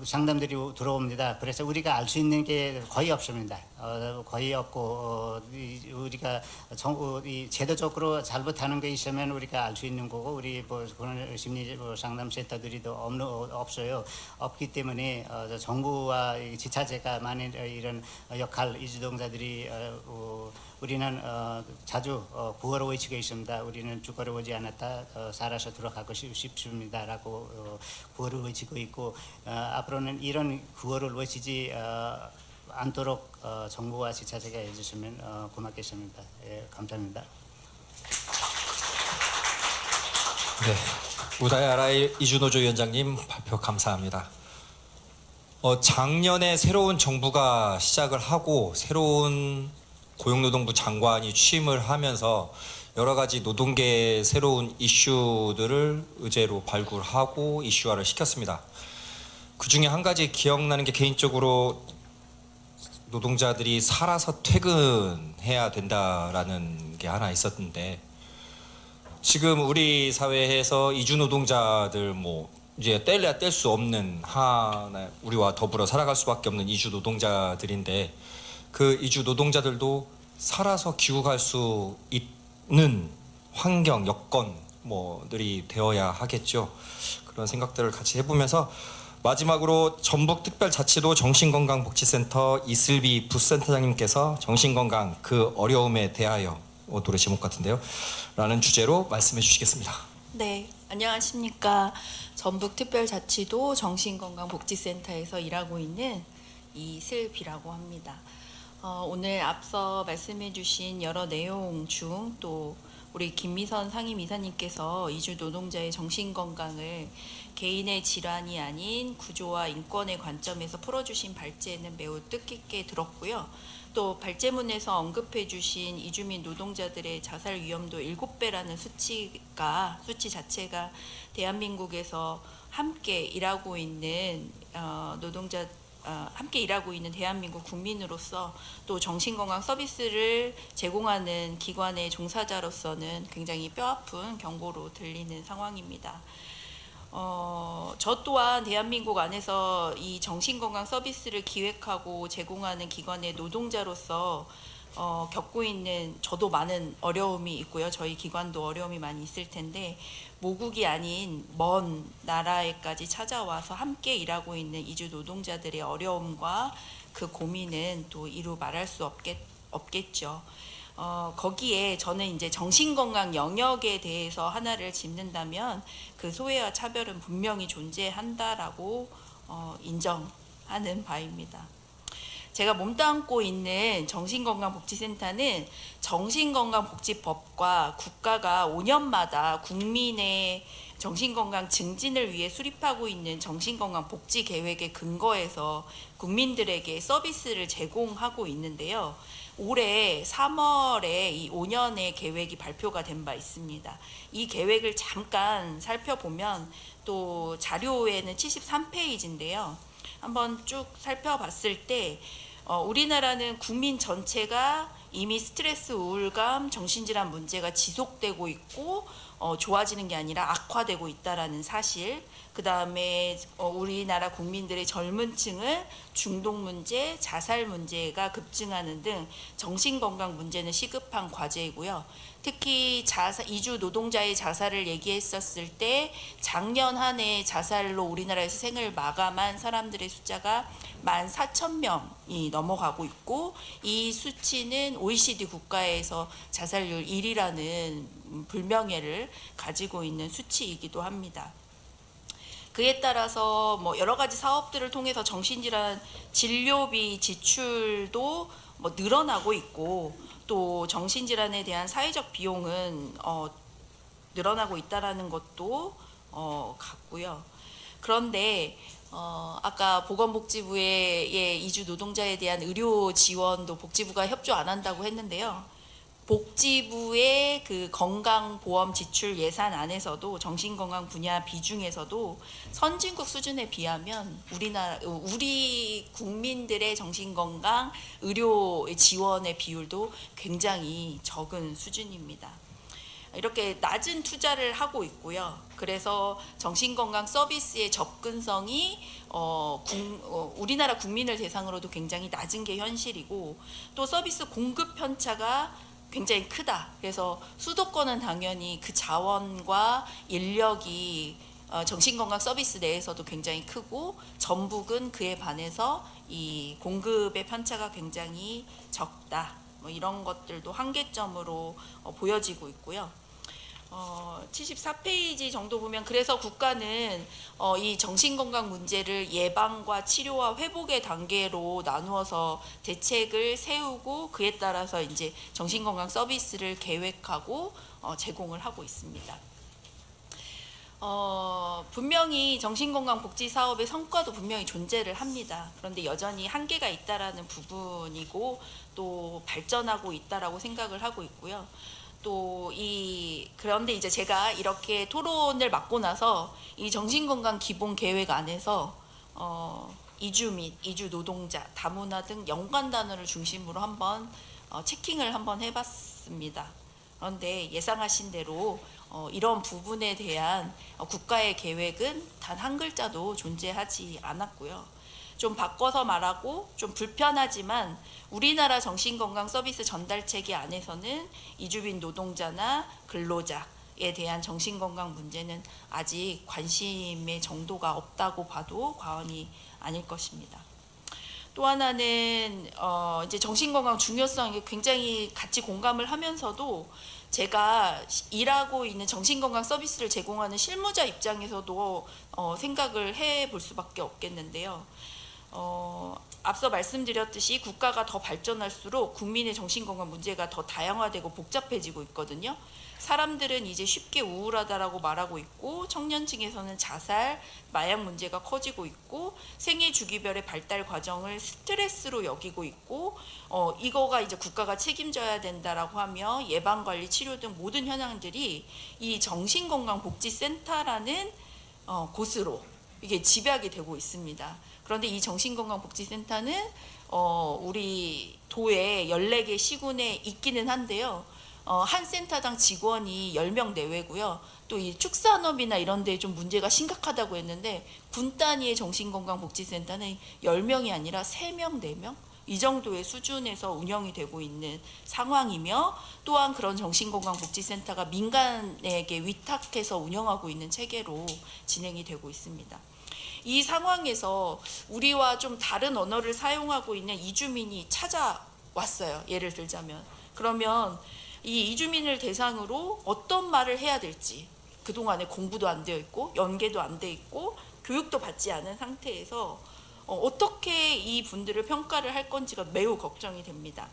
Speaker 4: 상담들이 들어옵니다. 그래서 우리가 알 수 있는 게 거의 없습니다. 거의 없고 우리가 제도적으로 잘못하는 게 있으면 우리가 알 수 있는 거고 우리 그런 심리 상담센터들이 없어요. 없기 때문에 정부와 지자체가 많이 이런 역할 이주동자들이 우리는 자주 구호를 외치고 있습니다. 우리는 죽어를 오지 않았다. 살아서 들어가고 싶습니다라고 구호를 외치고 있고 앞으로는 이런 구호를 외치지 않도록 정부와 지자체가 해주시면 고맙겠습니다. 예, 감사합니다.
Speaker 1: 네, 우다야라이 이주노조 위원장님 발표 감사합니다. 작년에 새로운 정부가 시작을 하고 새로운 고용노동부 장관이 취임을 하면서 여러 가지 노동계의 새로운 이슈들을 의제로 발굴하고 이슈화를 시켰습니다. 그 중에 한 가지 기억나는 게 개인적으로 노동자들이 살아서 퇴근해야 된다라는 게 하나 있었는데 지금 우리 사회에서 이주 노동자들 이제 뗄래야 뗄 수 없는 하나 우리와 더불어 살아갈 수밖에 없는 이주 노동자들인데 그 이주 노동자들도 살아서 귀국할 수 있는 환경 여건 뭐들이 되어야 하겠죠. 그런 생각들을 같이 해보면서 마지막으로 전북특별자치도 정신건강복지센터 이슬비 부센터장님께서 정신건강 그 어려움에 대하여 노래 제목 같은데요 라는 주제로 말씀해 주시겠습니다.
Speaker 5: 네, 안녕하십니까. 전북특별자치도 정신건강복지센터에서 일하고 있는 이슬비라고 합니다. 오늘 앞서 말씀해 주신 여러 내용 중 또 우리 김미선 상임이사님께서 이주 노동자의 정신건강을 개인의 질환이 아닌 구조와 인권의 관점에서 풀어주신 발제는 매우 뜻깊게 들었고요. 또 발제문에서 언급해 주신 이주민 노동자들의 자살 위험도 7배라는 수치 자체가 대한민국에서 함께 일하고 있는 함께 일하고 있는 대한민국 국민으로서 또 정신건강 서비스를 제공하는 기관의 종사자로서는 굉장히 뼈아픈 경고로 들리는 상황입니다. 저 또한 대한민국 안에서 이 정신건강 서비스를 기획하고 제공하는 기관의 노동자로서 겪고 있는 저도 많은 어려움이 있고요. 저희 기관도 어려움이 많이 있을 텐데 모국이 아닌 먼 나라에까지 찾아와서 함께 일하고 있는 이주 노동자들의 어려움과 그 고민은 또 이루 말할 수 없겠죠. 거기에 저는 이제 정신건강 영역에 대해서 하나를 짚는다면 그 소외와 차별은 분명히 존재한다라고 인정하는 바입니다. 제가 몸담고 있는 정신건강복지센터는 정신건강복지법과 국가가 5년마다 국민의 정신건강 증진을 위해 수립하고 있는 정신건강복지계획에 근거해서 국민들에게 서비스를 제공하고 있는데요. 올해 3월에 이 5년의 계획이 발표가 된 바 있습니다. 이 계획을 잠깐 살펴보면 또 자료에는 73페이지인데요. 한번 쭉 살펴봤을 때 우리나라는 국민 전체가 이미 스트레스, 우울감, 정신질환 문제가 지속되고 있고 좋아지는 게 아니라 악화되고 있다라는 사실, 그 다음에 우리나라 국민들의 젊은 층은 중독 문제, 자살 문제가 급증하는 등 정신건강 문제는 시급한 과제이고요. 특히 이주 노동자의 자살을 얘기했었을 때 작년 한 해 자살로 우리나라에서 생을 마감한 사람들의 숫자가 14,000명이 넘어가고 있고 이 수치는 OECD 국가에서 자살률 1위라는 불명예를 가지고 있는 수치이기도 합니다. 그에 따라서 여러 가지 사업들을 통해서 정신질환 진료비 지출도 늘어나고 있고 또 정신질환에 대한 사회적 비용은 늘어나고 있다라는 것도 같고요. 그런데 아까 보건복지부의 이주 노동자에 대한 의료 지원도 복지부가 협조 안 한다고 했는데요. 복지부의 그 건강보험 지출 예산 안에서도 정신건강 분야 비중에서도 선진국 수준에 비하면 우리 국민들의 정신건강 의료 지원의 비율도 굉장히 적은 수준입니다. 이렇게 낮은 투자를 하고 있고요. 그래서 정신건강 서비스의 접근성이 우리나라 국민을 대상으로도 굉장히 낮은 게 현실이고 또 서비스 공급 편차가 굉장히 크다. 그래서 수도권은 당연히 그 자원과 인력이 정신건강 서비스 내에서도 굉장히 크고 전북은 그에 반해서 이 공급의 편차가 굉장히 적다. 이런 것들도 한계점으로 보여지고 있고요. 74페이지 정도 보면 그래서 국가는 이 정신건강 문제를 예방과 치료와 회복의 단계로 나누어서 대책을 세우고 그에 따라서 이제 정신건강 서비스를 계획하고 제공을 하고 있습니다. 분명히 정신건강복지 사업의 성과도 분명히 존재를 합니다. 그런데 여전히 한계가 있다라는 부분이고 또 발전하고 있다라고 생각을 하고 있고요. 그런데 이제 제가 이렇게 토론을 맡고 나서 이 정신건강 기본 계획 안에서 이주 및 이주 노동자, 다문화 등 연관 단어를 중심으로 한번 체킹을 한번 해봤습니다. 그런데 예상하신 대로 이런 부분에 대한 국가의 계획은 단 한 글자도 존재하지 않았고요. 좀 바꿔서 말하고 좀 불편하지만 우리나라 정신건강 서비스 전달 체계 안에서는 이주민 노동자나 근로자에 대한 정신건강 문제는 아직 관심의 정도가 없다고 봐도 과언이 아닐 것입니다. 또 하나는 이제 정신건강 중요성에 굉장히 같이 공감을 하면서도 제가 일하고 있는 정신건강 서비스를 제공하는 실무자 입장에서도 생각을 해볼 수밖에 없겠는데요. 앞서 말씀드렸듯이 국가가 더 발전할수록 국민의 정신건강 문제가 더 다양화되고 복잡해지고 있거든요. 사람들은 이제 쉽게 우울하다라고 말하고 있고 청년층에서는 자살, 마약 문제가 커지고 있고 생애 주기별의 발달 과정을 스트레스로 여기고 있고 이거가 이제 국가가 책임져야 된다라고 하며 예방관리, 치료 등 모든 현황들이 이 정신건강복지센터라는 곳으로 이게 집약이 되고 있습니다. 그런데 이 정신건강복지센터는 우리 도에 14개 시군에 있기는 한데요. 한 센터당 직원이 10명 내외고요. 또 이 축산업이나 이런 데 좀 문제가 심각하다고 했는데 군 단위의 정신건강복지센터는 10명이 아니라 3명, 4명 이 정도의 수준에서 운영이 되고 있는 상황이며 또한 그런 정신건강복지센터가 민간에게 위탁해서 운영하고 있는 체계로 진행이 되고 있습니다. 이 상황에서 우리와 좀 다른 언어를 사용하고 있는 이주민이 찾아왔어요. 예를 들자면 그러면 이 이주민을 대상으로 어떤 말을 해야 될지 그동안에 공부도 안 되어 있고 연계도 안 돼 있고 교육도 받지 않은 상태에서 어떻게 이 분들을 평가를 할 건지가 매우 걱정이 됩니다.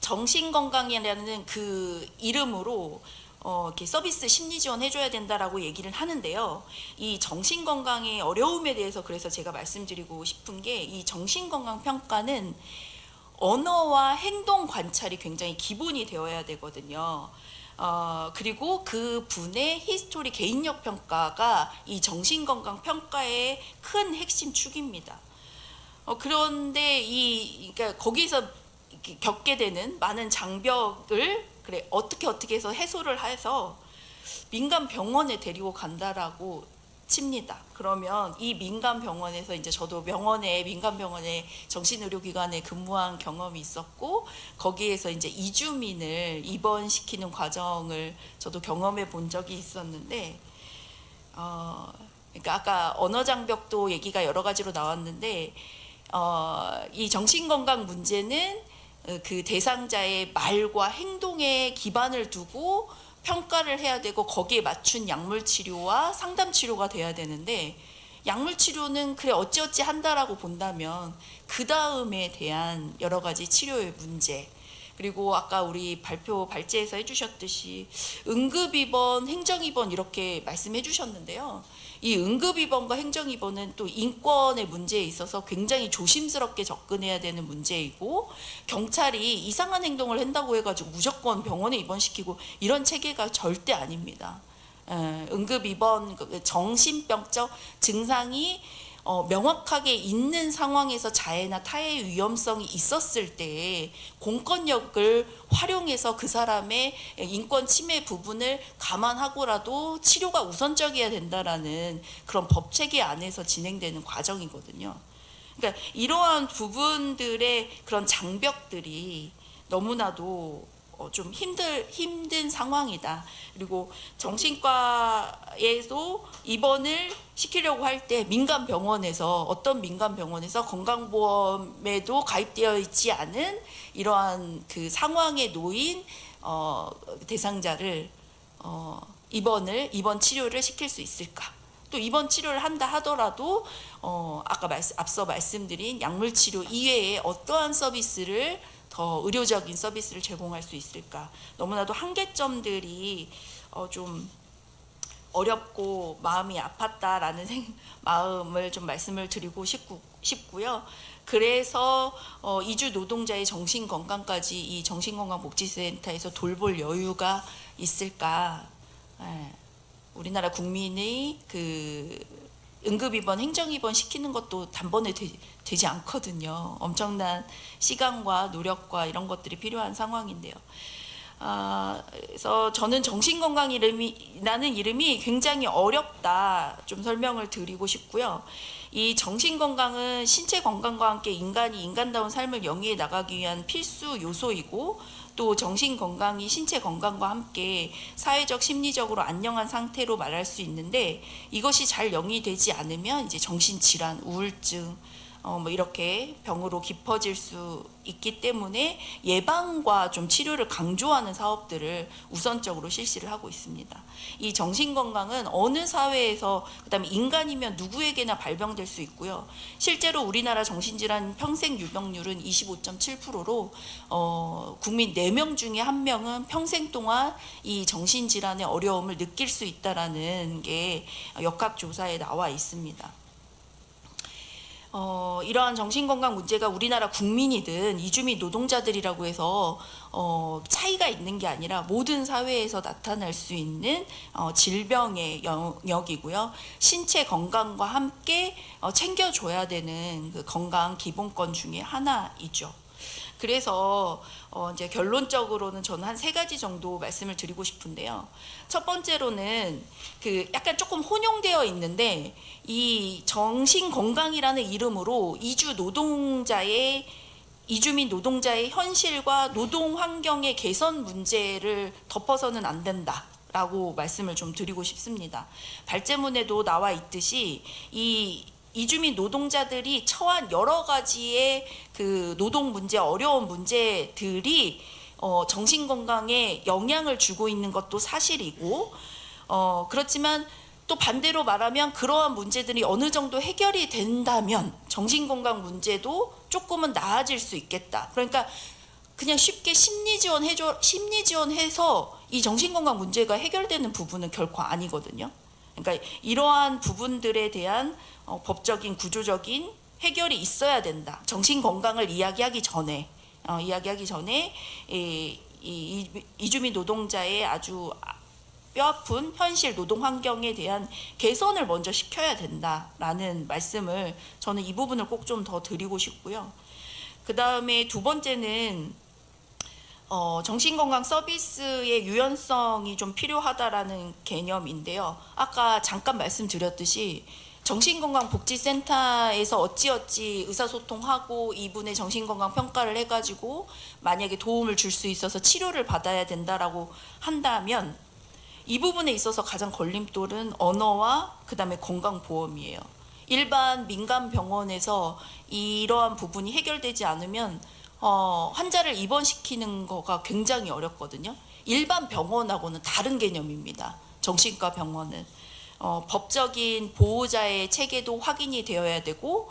Speaker 5: 정신건강이라는 그 이름으로 이렇게 서비스 심리 지원 해줘야 된다라고 얘기를 하는데요. 이 정신건강의 어려움에 대해서 그래서 제가 말씀드리고 싶은 게 이 정신건강 평가는 언어와 행동 관찰이 굉장히 기본이 되어야 되거든요. 그리고 그 분의 히스토리 개인력 평가가 이 정신건강 평가의 큰 핵심 축입니다. 그런데 그러니까 거기서 겪게 되는 많은 장벽을 어떻게 해서 해소를 해서 민간 병원에 데리고 간다라고 칩니다. 그러면 이 민간 병원에서 이제 저도 민간 병원에 정신의료기관에 근무한 경험이 있었고 거기에서 이제 이주민을 입원시키는 과정을 저도 경험해 본 적이 있었는데 그러니까 아까 언어 장벽도 얘기가 여러 가지로 나왔는데 이 정신건강 문제는 그 대상자의 말과 행동에 기반을 두고 평가를 해야 되고 거기에 맞춘 약물 치료와 상담 치료가 돼야 되는데 약물 치료는 그래 어찌어찌 한다라고 본다면 그 다음에 대한 여러 가지 치료의 문제 그리고 아까 우리 발제에서 해주셨듯이 응급입원, 행정입원 이렇게 말씀해 주셨는데요. 이 응급입원과 행정입원은 또 인권의 문제에 있어서 굉장히 조심스럽게 접근해야 되는 문제이고 경찰이 이상한 행동을 한다고 해가지고 무조건 병원에 입원시키고 이런 체계가 절대 아닙니다. 응급입원, 정신병적 증상이 명확하게 있는 상황에서 자해나 타해 위험성이 있었을 때 공권력을 활용해서 그 사람의 인권 침해 부분을 감안하고라도 치료가 우선적이어야 된다라는 그런 법 체계 안에서 진행되는 과정이거든요. 그러니까 이러한 부분들의 그런 장벽들이 너무나도 좀 힘든 상황이다. 그리고 정신과에서 입원을 시키려고 할 때 어떤 민간 병원에서 건강보험에도 가입되어 있지 않은 이러한 그 상황에 놓인 대상자를 입원 치료를 시킬 수 있을까? 또 입원 치료를 한다 하더라도 앞서 말씀드린 약물 치료 이외에 어떠한 서비스를 더 의료적인 서비스를 제공할 수 있을까? 너무나도 한계점들이 좀 어렵고 마음이 아팠다라는 마음을 좀 말씀을 드리고 싶고요. 그래서 이주 노동자의 정신건강까지 이 정신건강복지센터에서 돌볼 여유가 있을까? 우리나라 국민의 그 응급입원, 행정입원 시키는 것도 단번에 되지 않거든요. 엄청난 시간과 노력과 이런 것들이 필요한 상황인데요. 그래서 저는 정신건강이라는 이름이 굉장히 어렵다 좀 설명을 드리고 싶고요. 이 정신건강은 신체 건강과 함께 인간이 인간다운 삶을 영위해 나가기 위한 필수 요소이고, 또 정신건강이 신체 건강과 함께 사회적 심리적으로 안녕한 상태로 말할 수 있는데, 이것이 잘 영위되지 않으면 이제 정신질환, 우울증 뭐 이렇게 병으로 깊어질 수 있기 때문에 예방과 좀 치료를 강조하는 사업들을 우선적으로 실시를 하고 있습니다. 이 정신건강은 어느 사회에서, 그다음에 인간이면 누구에게나 발병될 수 있고요. 실제로 우리나라 정신질환 평생 유병률은 25.7%로 국민 4명 중에 1명은 평생 동안 이 정신질환의 어려움을 느낄 수 있다라는 게 역학조사에 나와 있습니다. 이러한 정신건강 문제가 우리나라 국민이든 이주민 노동자들이라고 해서 차이가 있는 게 아니라 모든 사회에서 나타날 수 있는 질병의 영역이고요. 신체 건강과 함께 챙겨줘야 되는 그 건강 기본권 중에 하나이죠. 그래서 이제 결론적으로는 저는 한 3가지 정도 말씀을 드리고 싶은데요. 첫 번째로는 그 약간 조금 혼용되어 있는데, 이 정신건강이라는 이름으로 이주민 노동자의 현실과 노동 환경의 개선 문제를 덮어서는 안 된다라고 말씀을 좀 드리고 싶습니다. 발제문에도 나와 있듯이 이주민 노동자들이 처한 여러 가지의 그 노동 문제, 어려운 문제들이 정신건강에 영향을 주고 있는 것도 사실이고, 그렇지만 또 반대로 말하면 그러한 문제들이 어느 정도 해결이 된다면 정신건강 문제도 조금은 나아질 수 있겠다. 그러니까 그냥 쉽게 심리 지원해서 이 정신건강 문제가 해결되는 부분은 결코 아니거든요. 그러니까 이러한 부분들에 대한 법적인 구조적인 해결이 있어야 된다. 정신건강을 이야기하기 전에 이주민 노동자의 아주 뼈아픈 현실 노동 환경에 대한 개선을 먼저 시켜야 된다라는 말씀을 저는 이 부분을 꼭 좀 더 드리고 싶고요. 그 다음에 두 번째는 정신건강 서비스의 유연성이 좀 필요하다라는 개념인데요. 아까 잠깐 말씀드렸듯이 정신건강복지센터에서 어찌어찌 의사소통하고 이분의 정신건강 평가를 해가지고 만약에 도움을 줄 수 있어서 치료를 받아야 된다라고 한다면, 이 부분에 있어서 가장 걸림돌은 언어와 그 다음에 건강보험이에요. 일반 민간 병원에서 이러한 부분이 해결되지 않으면 환자를 입원시키는 거가 굉장히 어렵거든요. 일반 병원하고는 다른 개념입니다. 정신과 병원은 법적인 보호자의 체계도 확인이 되어야 되고,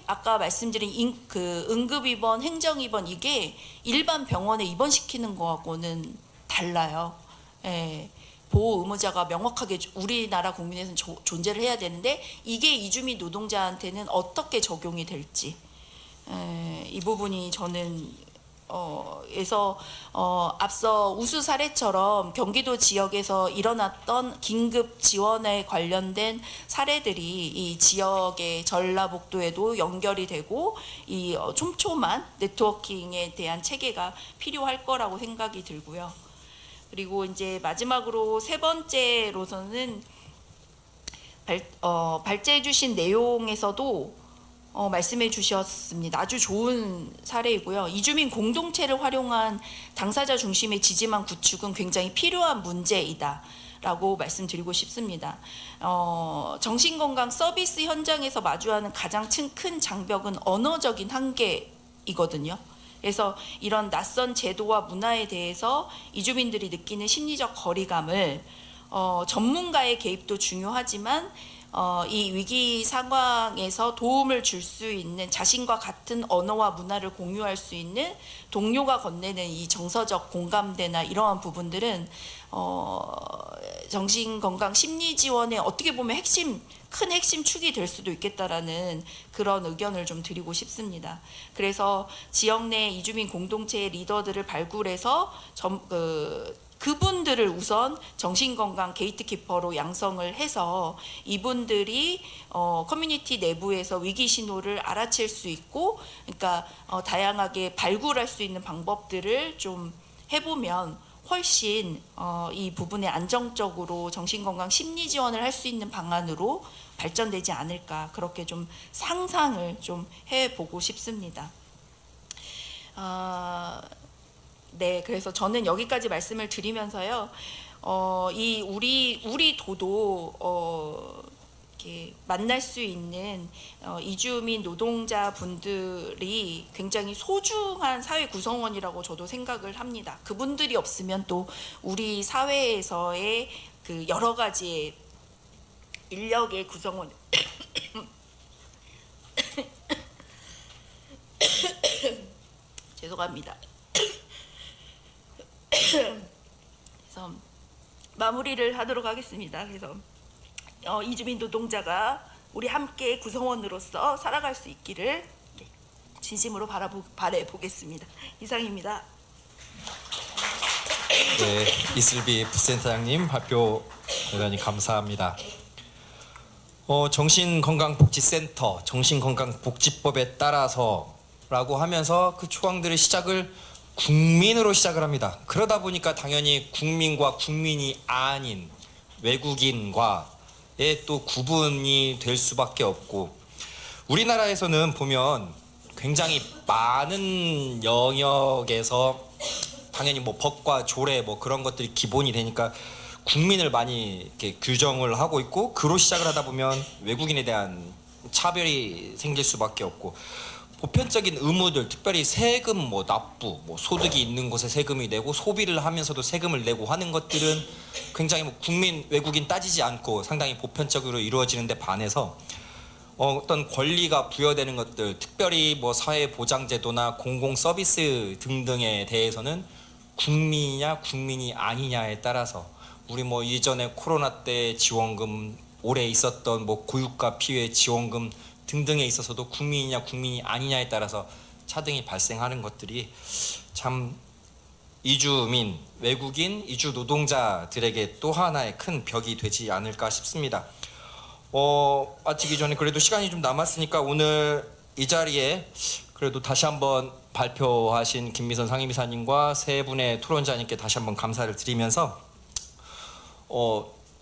Speaker 5: 아까 말씀드린 그 응급입원, 행정입원, 이게 일반 병원에 입원시키는 거하고는 달라요. 예. 보호 의무자가 명확하게 우리나라 국민에서는 존재를 해야 되는데, 이게 이주민 노동자한테는 어떻게 적용이 될지, 이 부분이 저는 앞서 우수 사례처럼 경기도 지역에서 일어났던 긴급 지원에 관련된 사례들이 이 지역의 전라북도에도 연결이 되고, 이 촘촘한 네트워킹에 대한 체계가 필요할 거라고 생각이 들고요. 그리고 이제 마지막으로 3번째로서는 발제해 주신 내용에서도 말씀해 주셨습니다. 아주 좋은 사례이고요. 이주민 공동체를 활용한 당사자 중심의 지지망 구축은 굉장히 필요한 문제이다 라고 말씀드리고 싶습니다. 정신건강 서비스 현장에서 마주하는 가장 큰 장벽은 언어적인 한계이거든요. 그래서 이런 낯선 제도와 문화에 대해서 이주민들이 느끼는 심리적 거리감을 전문가의 개입도 중요하지만 이 위기 상황에서 도움을 줄 수 있는, 자신과 같은 언어와 문화를 공유할 수 있는 동료가 건네는 이 정서적 공감대나 이러한 부분들은 정신건강 심리 지원의 어떻게 보면 큰 핵심 축이 될 수도 있겠다라는 그런 의견을 좀 드리고 싶습니다. 그래서 지역 내 이주민 공동체의 리더들을 발굴해서 그분들을 우선 정신건강 게이트키퍼로 양성을 해서 이분들이 커뮤니티 내부에서 위기 신호를 알아챌 수 있고, 그러니까 다양하게 발굴할 수 있는 방법들을 좀 해보면 훨씬 이 부분에 안정적으로 정신건강 심리 지원을 할 수 있는 방안으로 발전되지 않을까 그렇게 좀 상상을 좀 해보고 싶습니다. 네, 그래서 저는 여기까지 말씀을 드리면서요. 이 우리 도도 이렇게 만날 수 있는 이주민 노동자분들이 굉장히 소중한 사회 구성원이라고 저도 생각을 합니다. 그분들이 없으면 또 우리 사회에서의 그 여러 가지 인력의 구성원 죄송합니다. 그래서 마무리를 하도록 하겠습니다. 그래서 이주민 노동자가 우리 함께 구성원으로서 살아갈 수 있기를 진심으로 바라보겠습니다. 이상입니다.
Speaker 1: 네, 이슬비 부센터장님 발표 대단히 감사합니다. 정신건강복지센터, 정신건강복지법에 따라서라고 하면서 그 조항들의 시작을 국민으로 시작을 합니다. 그러다 보니까 당연히 국민과 국민이 아닌 외국인과의 또 구분이 될 수밖에 없고, 우리나라에서는 보면 굉장히 많은 영역에서 당연히 뭐 법과 조례 뭐 그런 것들이 기본이 되니까 국민을 많이 이렇게 규정을 하고 있고, 그로 시작을 하다 보면 외국인에 대한 차별이 생길 수밖에 없고, 보편적인 의무들, 특별히 세금 뭐 납부, 뭐 소득이 있는 곳에 세금이 내고 소비를 하면서도 세금을 내고 하는 것들은 굉장히 뭐 국민 외국인 따지지 않고 상당히 보편적으로 이루어지는데 반해서 어떤 권리가 부여되는 것들, 특별히 뭐 사회보장제도나 공공서비스 등등에 대해서는 국민이냐 국민이 아니냐에 따라서, 우리 뭐 이전에 코로나 때 지원금, 올해 있었던 뭐 고유가 피해 지원금 등등에 있어서도 국민이냐 국민이 아니냐에 따라서 차등이 발생하는 것들이 참 이주민, 외국인, 이주 노동자들에게 또 하나의 큰 벽이 되지 않을까 싶습니다. 마치기 전에 그래도 시간이 좀 남았으니까 오늘 이 자리에 그래도 다시 한번 발표하신 김미선 상임이사님과 세 분의 토론자님께 다시 한번 감사를 드리면서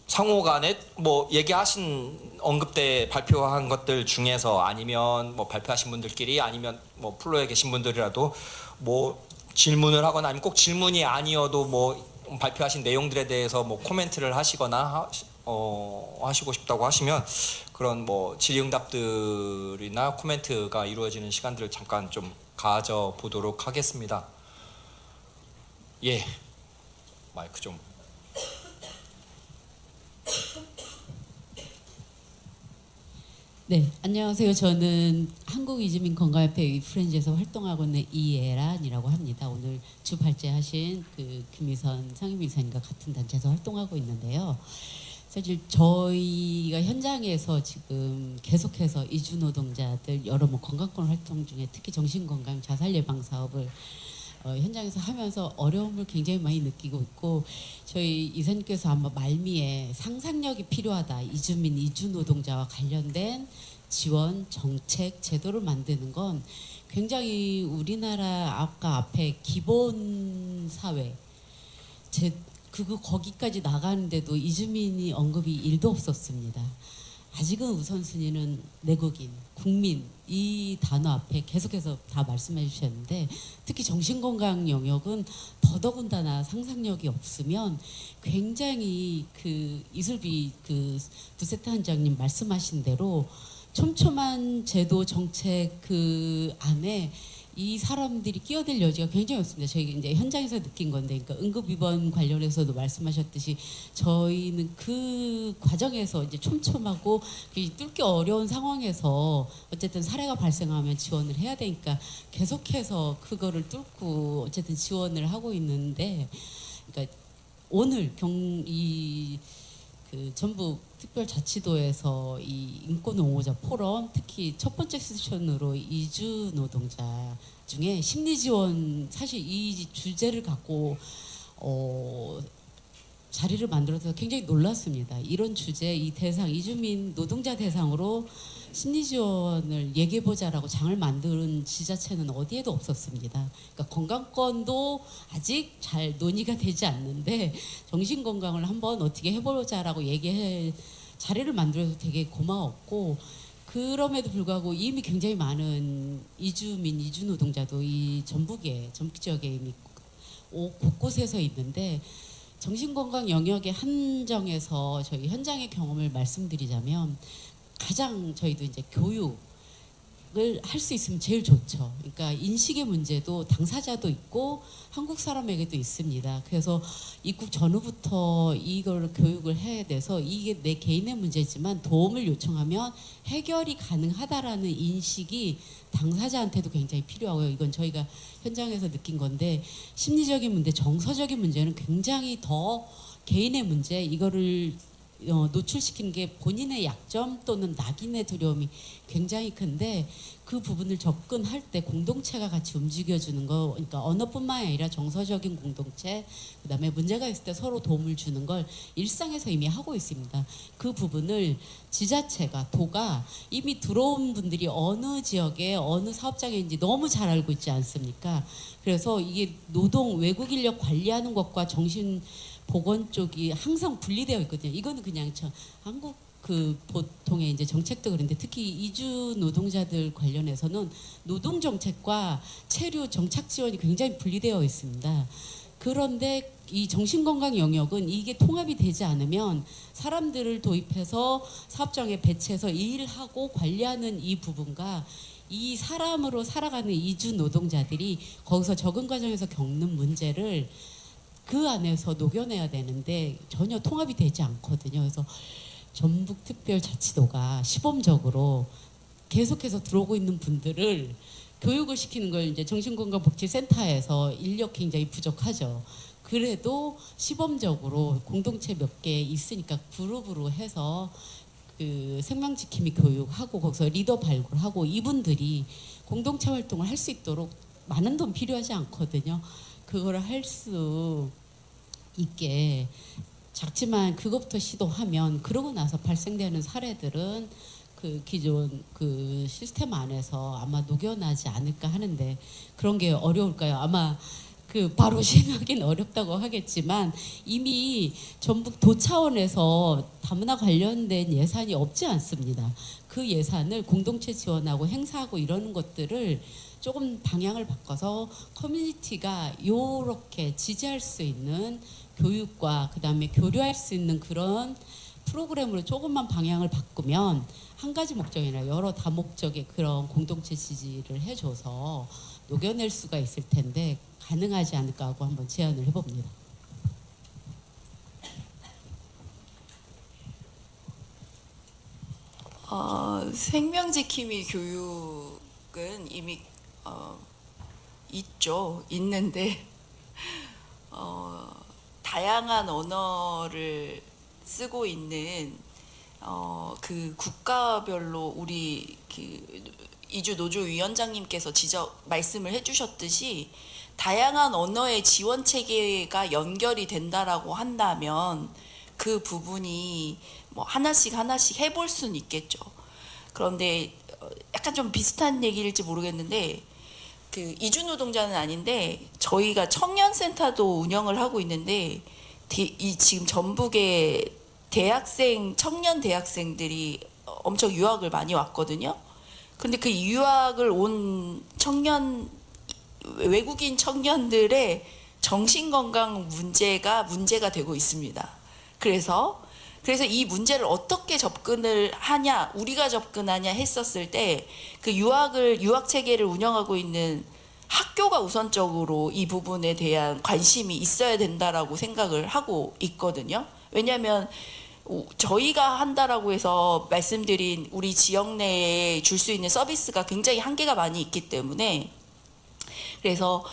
Speaker 1: 상호간에 뭐 얘기하신 언급때 발표한 것들 중에서, 아니면 뭐 발표하신 분들끼리, 아니면 뭐 플로에 계신 분들이라도 뭐 질문을 하거나, 아니면 꼭 질문이 아니어도 뭐 발표하신 내용들에 대해서 뭐 코멘트를 하시거나 하시고 싶다고 하시면 그런 뭐 질의응답들이나 코멘트가 이루어지는 시간들을 잠깐 좀 가져보도록 하겠습니다. 예, 마이크 좀.
Speaker 6: 네, 안녕하세요. 저는 한국이주민건강협회 프렌즈에서 활동하고 있는 이예란이라고 합니다. 오늘 주 발제하신 그 김미선 상임이사님과 같은 단체에서 활동하고 있는데요. 사실 저희가 현장에서 지금 계속해서 이주 노동자들 여러 뭐 건강권 활동 중에 특히 정신건강 자살 예방 사업을 현장에서 하면서 어려움을 굉장히 많이 느끼고 있고, 저희 이사님께서 아마 말미에 상상력이 필요하다, 이주민, 이주 노동자와 관련된 지원, 정책, 제도를 만드는 건 굉장히 우리나라 아까 앞에 기본 사회 거기까지 나가는데도 이주민이 언급이 1도 없었습니다. 아직은 우선순위는 내국인, 국민 이 단어 앞에 계속해서 다 말씀해 주셨는데, 특히 정신건강 영역은 더더군다나 상상력이 없으면 굉장히 그 이슬비 그 부세타원장님 말씀하신 대로 촘촘한 제도 정책 그 안에 이 사람들이 끼어들 여지가 굉장히 없습니다. 저희 이제 현장에서 느낀 건데, 그러니까 응급 입원 관련해서도 말씀하셨듯이 저희는 그 과정에서 이제 촘촘하고 뚫기 어려운 상황에서 어쨌든 사례가 발생하면 지원을 해야 되니까 계속해서 그거를 뚫고 어쨌든 지원을 하고 있는데, 그러니까 오늘 그 전북 특별자치도에서 이 인권옹호자 포럼, 특히 첫 번째 세션으로 이주 노동자 중에 심리 지원, 사실 이 주제를 갖고 자리를 만들어서 굉장히 놀랐습니다. 이런 주제, 이 대상, 이주민 노동자 대상으로 심리 지원을 얘기해보자라고 장을 만드는 지자체는 어디에도 없었습니다. 그러니까 건강권도 아직 잘 논의가 되지 않는데 정신 건강을 한번 어떻게 해보자라고 얘기해 자리를 만들어서 되게 고마웠고, 그럼에도 불구하고 이미 굉장히 많은 이주민, 이주 노동자도 이 전북 지역에 이미 곳곳에서 있는데, 정신건강 영역의 한정에서 저희 현장의 경험을 말씀드리자면 가장 저희도 이제 교육을 할 수 있으면 제일 좋죠. 그러니까 인식의 문제도 당사자도 있고 한국 사람에게도 있습니다. 그래서 입국 전후부터 이걸 교육을 해야 돼서 이게 내 개인의 문제지만 도움을 요청하면 해결이 가능하다라는 인식이 당사자한테도 굉장히 필요하고요. 이건 저희가 현장에서 느낀 건데, 심리적인 문제, 정서적인 문제는 굉장히 더 개인의 문제, 이거를 노출시키는 게 본인의 약점 또는 낙인의 두려움이 굉장히 큰데, 그 부분을 접근할 때 공동체가 같이 움직여주는 거, 그러니까 언어뿐만 아니라 정서적인 공동체, 그다음에 문제가 있을 때 서로 도움을 주는 걸 일상에서 이미 하고 있습니다. 그 부분을 지자체가, 도가 이미 들어온 분들이 어느 지역에 어느 사업장인지 너무 잘 알고 있지 않습니까? 그래서 이게 노동 외국 인력 관리하는 것과 정신 보건 쪽이 항상 분리되어 있거든요. 이거는 그냥 한국 그 보통의 이제 정책도 그런데, 특히 이주 노동자들 관련해서는 노동 정책과 체류 정착 지원이 굉장히 분리되어 있습니다. 그런데 이 정신건강 영역은 이게 통합이 되지 않으면 사람들을 도입해서 사업장에 배치해서 일하고 관리하는 이 부분과 이 사람으로 살아가는 이주 노동자들이 거기서 적응 과정에서 겪는 문제를 그 안에서 녹여내야 되는데 전혀 통합이 되지 않거든요. 그래서 전북특별자치도가 시범적으로 계속해서 들어오고 있는 분들을 교육을 시키는 걸, 이제 정신건강복지센터에서 인력 굉장히 부족하죠. 그래도 시범적으로 공동체 몇 개 있으니까 그룹으로 해서 그 생명지킴이 교육하고 거기서 리더 발굴하고 이분들이 공동체 활동을 할 수 있도록, 많은 돈 필요하지 않거든요. 그거를 할 수 있게 작지만 그것부터 시도하면, 그러고 나서 발생되는 사례들은 그 기존 그 시스템 안에서 아마 녹여나지 않을까 하는데, 그런 게 어려울까요? 아마 그 바로 시행하기는 어렵다고 하겠지만 이미 전북 도 차원에서 다문화 관련된 예산이 없지 않습니다. 그 예산을 공동체 지원하고 행사하고 이러는 것들을 조금 방향을 바꿔서 커뮤니티가 요렇게 지지할 수 있는 교육과 그다음에 교류할 수 있는 그런 프로그램으로 조금만 방향을 바꾸면, 한 가지 목적이 아니라 여러 다목적의 그런 공동체 지지를 해줘서 녹여낼 수가 있을 텐데 가능하지 않을까 하고 한번 제안을 해봅니다.
Speaker 5: 생명지킴이 교육은 이미 있는데 다양한 언어를 쓰고 있는 그 국가별로 우리 그 이주 노조 위원장님께서 말씀을 해주셨듯이 다양한 언어의 지원 체계가 연결이 된다라고 한다면 그 부분이 뭐 하나씩 해볼 수는 있겠죠. 그런데 약간 좀 비슷한 얘기일지 모르겠는데, 그 이주 노동자는 아닌데 저희가 청년센터도 운영을 하고 있는데, 지금 전북에 청년 대학생들이 엄청 유학을 많이 왔거든요. 근데 그 유학을 온 외국인 청년들의 정신건강 문제가 되고 있습니다. 그래서 이 문제를 어떻게 접근을 하냐, 우리가 접근하냐 했었을 때, 그 유학 체계를 운영하고 있는 학교가 우선적으로 이 부분에 대한 관심이 있어야 된다라고 생각을 하고 있거든요. 왜냐하면 저희가 한다라고 해서 말씀드린 우리 지역 내에 줄 수 있는 서비스가 굉장히 한계가 많이 있기 때문에, 그래서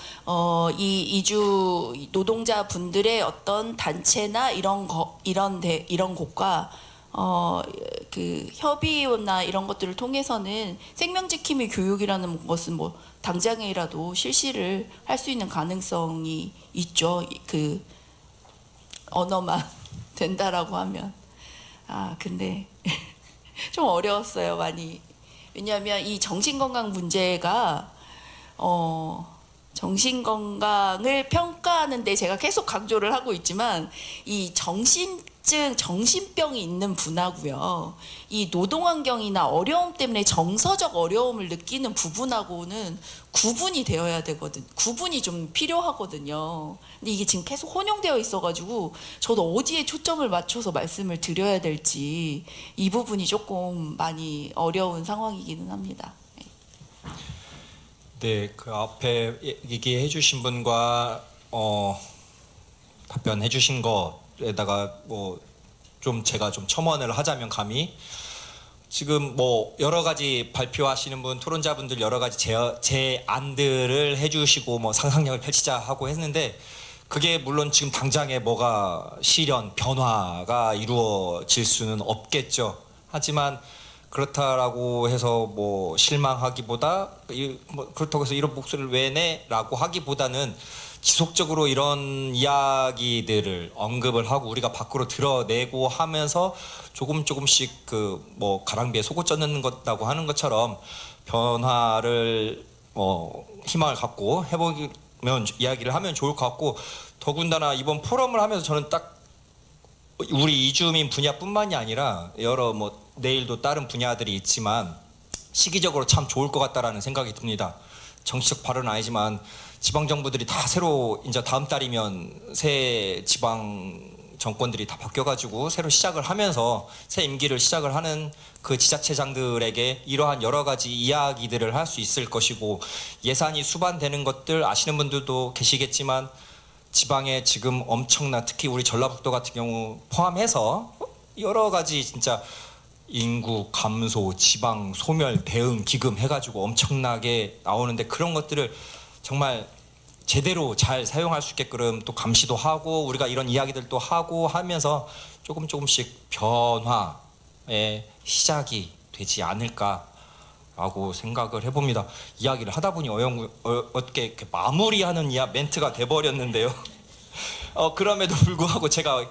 Speaker 5: 이 이주 노동자 분들의 어떤 단체나 이런 곳과 그 협의나 이런 것들을 통해서는 생명지킴이 교육이라는 것은 뭐 당장이라도 실시를 할 수 있는 가능성이 있죠. 언어만 된다라고 하면 근데 좀 어려웠어요 많이. 왜냐하면 이 정신건강 문제가 정신건강을 평가하는데 제가 계속 강조를 하고 있지만 이 정신병이 있는 분하고요, 이 노동환경이나 어려움 때문에 정서적 어려움을 느끼는 부분하고는 구분이 되어야 되거든. 구분이 좀 필요하거든요. 근데 이게 지금 계속 혼용되어 있어가지고 저도 어디에 초점을 맞춰서 말씀을 드려야 될지 이 부분이 조금 많이 어려운 상황이기는 합니다.
Speaker 1: 네, 그 앞에 얘기해 주신 분과 답변해 주신 거에다가 뭐 좀 제가 좀 첨언을 하자면, 감히 지금 뭐 여러 가지 발표하시는 분, 토론자분들 여러 가지 제안들을 해주시고 뭐 상상력을 펼치자 하고 했는데, 그게 물론 지금 당장에 뭐가 실현, 변화가 이루어질 수는 없겠죠. 하지만 그렇다라고 해서 뭐 실망하기보다, 뭐 그렇다고 해서 이런 목소리를 왜 내라고 하기보다는 지속적으로 이런 이야기들을 언급을 하고 우리가 밖으로 드러내고 하면서 조금씩 그 뭐 가랑비에 속옷 젖는 것다고 하는 것처럼 변화를 희망을 갖고 해보면, 이야기를 하면 좋을 것 같고, 더군다나 이번 포럼을 하면서 저는 딱 우리 이주민 분야뿐만이 아니라 여러 뭐 내일도 다른 분야들이 있지만 시기적으로 참 좋을 것 같다라는 생각이 듭니다. 정치적 발언은 아니지만 지방 정부들이 다 새로 이제 다음 달이면 새 지방 정권들이 다 바뀌어가지고 새로 시작을 하면서 새 임기를 시작을 하는 그 지자체장들에게 이러한 여러 가지 이야기들을 할 수 있을 것이고, 예산이 수반되는 것들 아시는 분들도 계시겠지만 지방에 지금 특히 우리 전라북도 같은 경우 포함해서 여러 가지 진짜 인구 감소, 지방 소멸 대응 기금 해가지고 엄청나게 나오는데, 그런 것들을 정말 제대로 잘 사용할 수 있게끔 또 감시도 하고 우리가 이런 이야기들도 하고 하면서 조금씩 변화의 시작이 되지 않을까라고 생각을 해봅니다. 이야기를 하다 보니 어떻게 이렇게 마무리하는 멘트가 돼버렸는데요. 그럼에도 불구하고 제가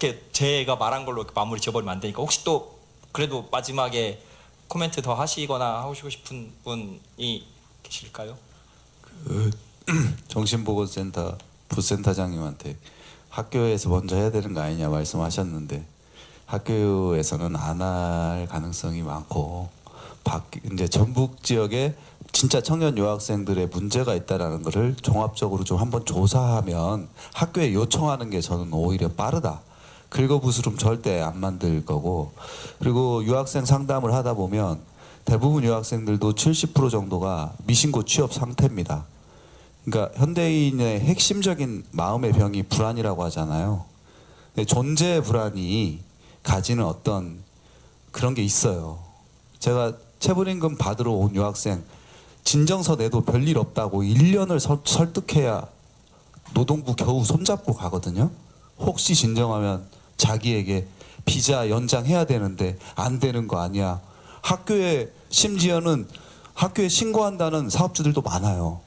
Speaker 1: 말한 걸로 이렇게 마무리 지어버리면 안 되니까, 혹시 또 그래도 마지막에 코멘트 더 하시거나 하시고 싶은 분이 계실까요?
Speaker 3: 정신보건센터 부센터장님한테 학교에서 먼저 해야 되는 거 아니냐 말씀하셨는데, 학교에서는 안 할 가능성이 많고, 이제 전북 지역에 진짜 청년 유학생들의 문제가 있다라는 것을 종합적으로 좀 한번 조사하면 학교에 요청하는 게 저는 오히려 빠르다. 긁어부스럼 절대 안 만들 거고, 그리고 유학생 상담을 하다 보면 대부분 유학생들도 70% 정도가 미신고 취업 상태입니다. 그러니까 현대인의 핵심적인 마음의 병이 불안이라고 하잖아요. 근데 존재 불안이 가지는 어떤 그런 게 있어요. 제가 체불임금 받으러 온 유학생 진정서 내도 별일 없다고 1년을 설득해야 노동부 겨우 손잡고 가거든요. 혹시 진정하면 자기에게 비자 연장해야 되는데 안 되는 거 아니야. 학교에 심지어는 학교에 신고한다는 사업주들도 많아요.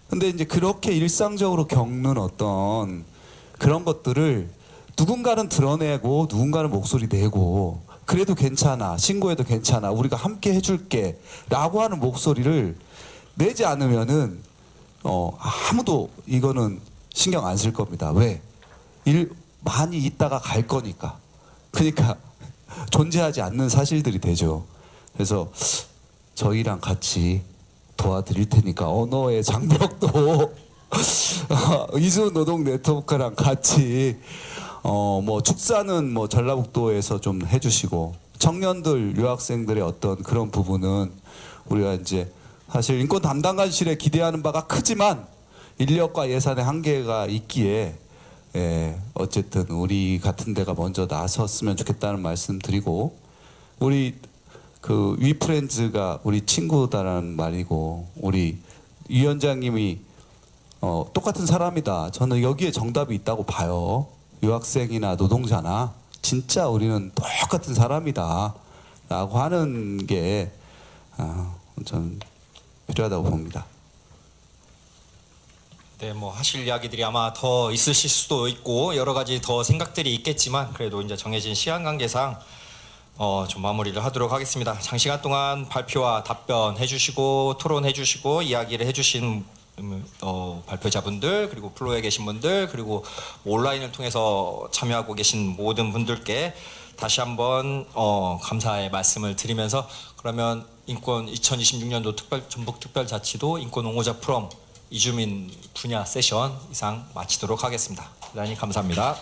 Speaker 3: 근데 이제 그렇게 일상적으로 겪는 어떤 그런 것들을 누군가는 드러내고 누군가는 목소리 내고, 그래도 괜찮아, 신고해도 괜찮아, 우리가 함께 해줄게 라고 하는 목소리를 내지 않으면은 아무도 이거는 신경 안 쓸 겁니다. 왜? 많이 있다가 갈 거니까. 그러니까 존재하지 않는 사실들이 되죠. 그래서 저희랑 같이 도와드릴 테니까 언어의 장벽도 이주 노동 네트워크랑 같이 뭐 축사는 뭐 전라북도에서 좀 해주시고, 청년들 유학생들의 어떤 그런 부분은 우리가 이제 사실 인권 담당관실에 기대하는 바가 크지만 인력과 예산의 한계가 있기에 어쨌든 우리 같은 데가 먼저 나섰으면 좋겠다는 말씀 드리고, 우리 그 위프렌즈가 우리 친구다라는 말이고, 우리 위원장님이 똑같은 사람이다. 저는 여기에 정답이 있다고 봐요. 유학생이나 노동자나 진짜 우리는 똑같은 사람이다 라고 하는 게 저는 필요하다고 봅니다.
Speaker 1: 네, 뭐 하실 이야기들이 아마 더 있으실 수도 있고 여러 가지 더 생각들이 있겠지만 그래도 이제 정해진 시간 관계상 좀 마무리를 하도록 하겠습니다. 장시간 동안 발표와 답변해 주시고 토론해 주시고 이야기를 해 주신 발표자분들 그리고 플로에 계신 분들 그리고 온라인을 통해서 참여하고 계신 모든 분들께 다시 한번 감사의 말씀을 드리면서 그러면 인권 2026년도 전북특별자치도 인권 옹호자 프롬 이주민 분야 세션 이상 마치도록 하겠습니다. 대단히 감사합니다.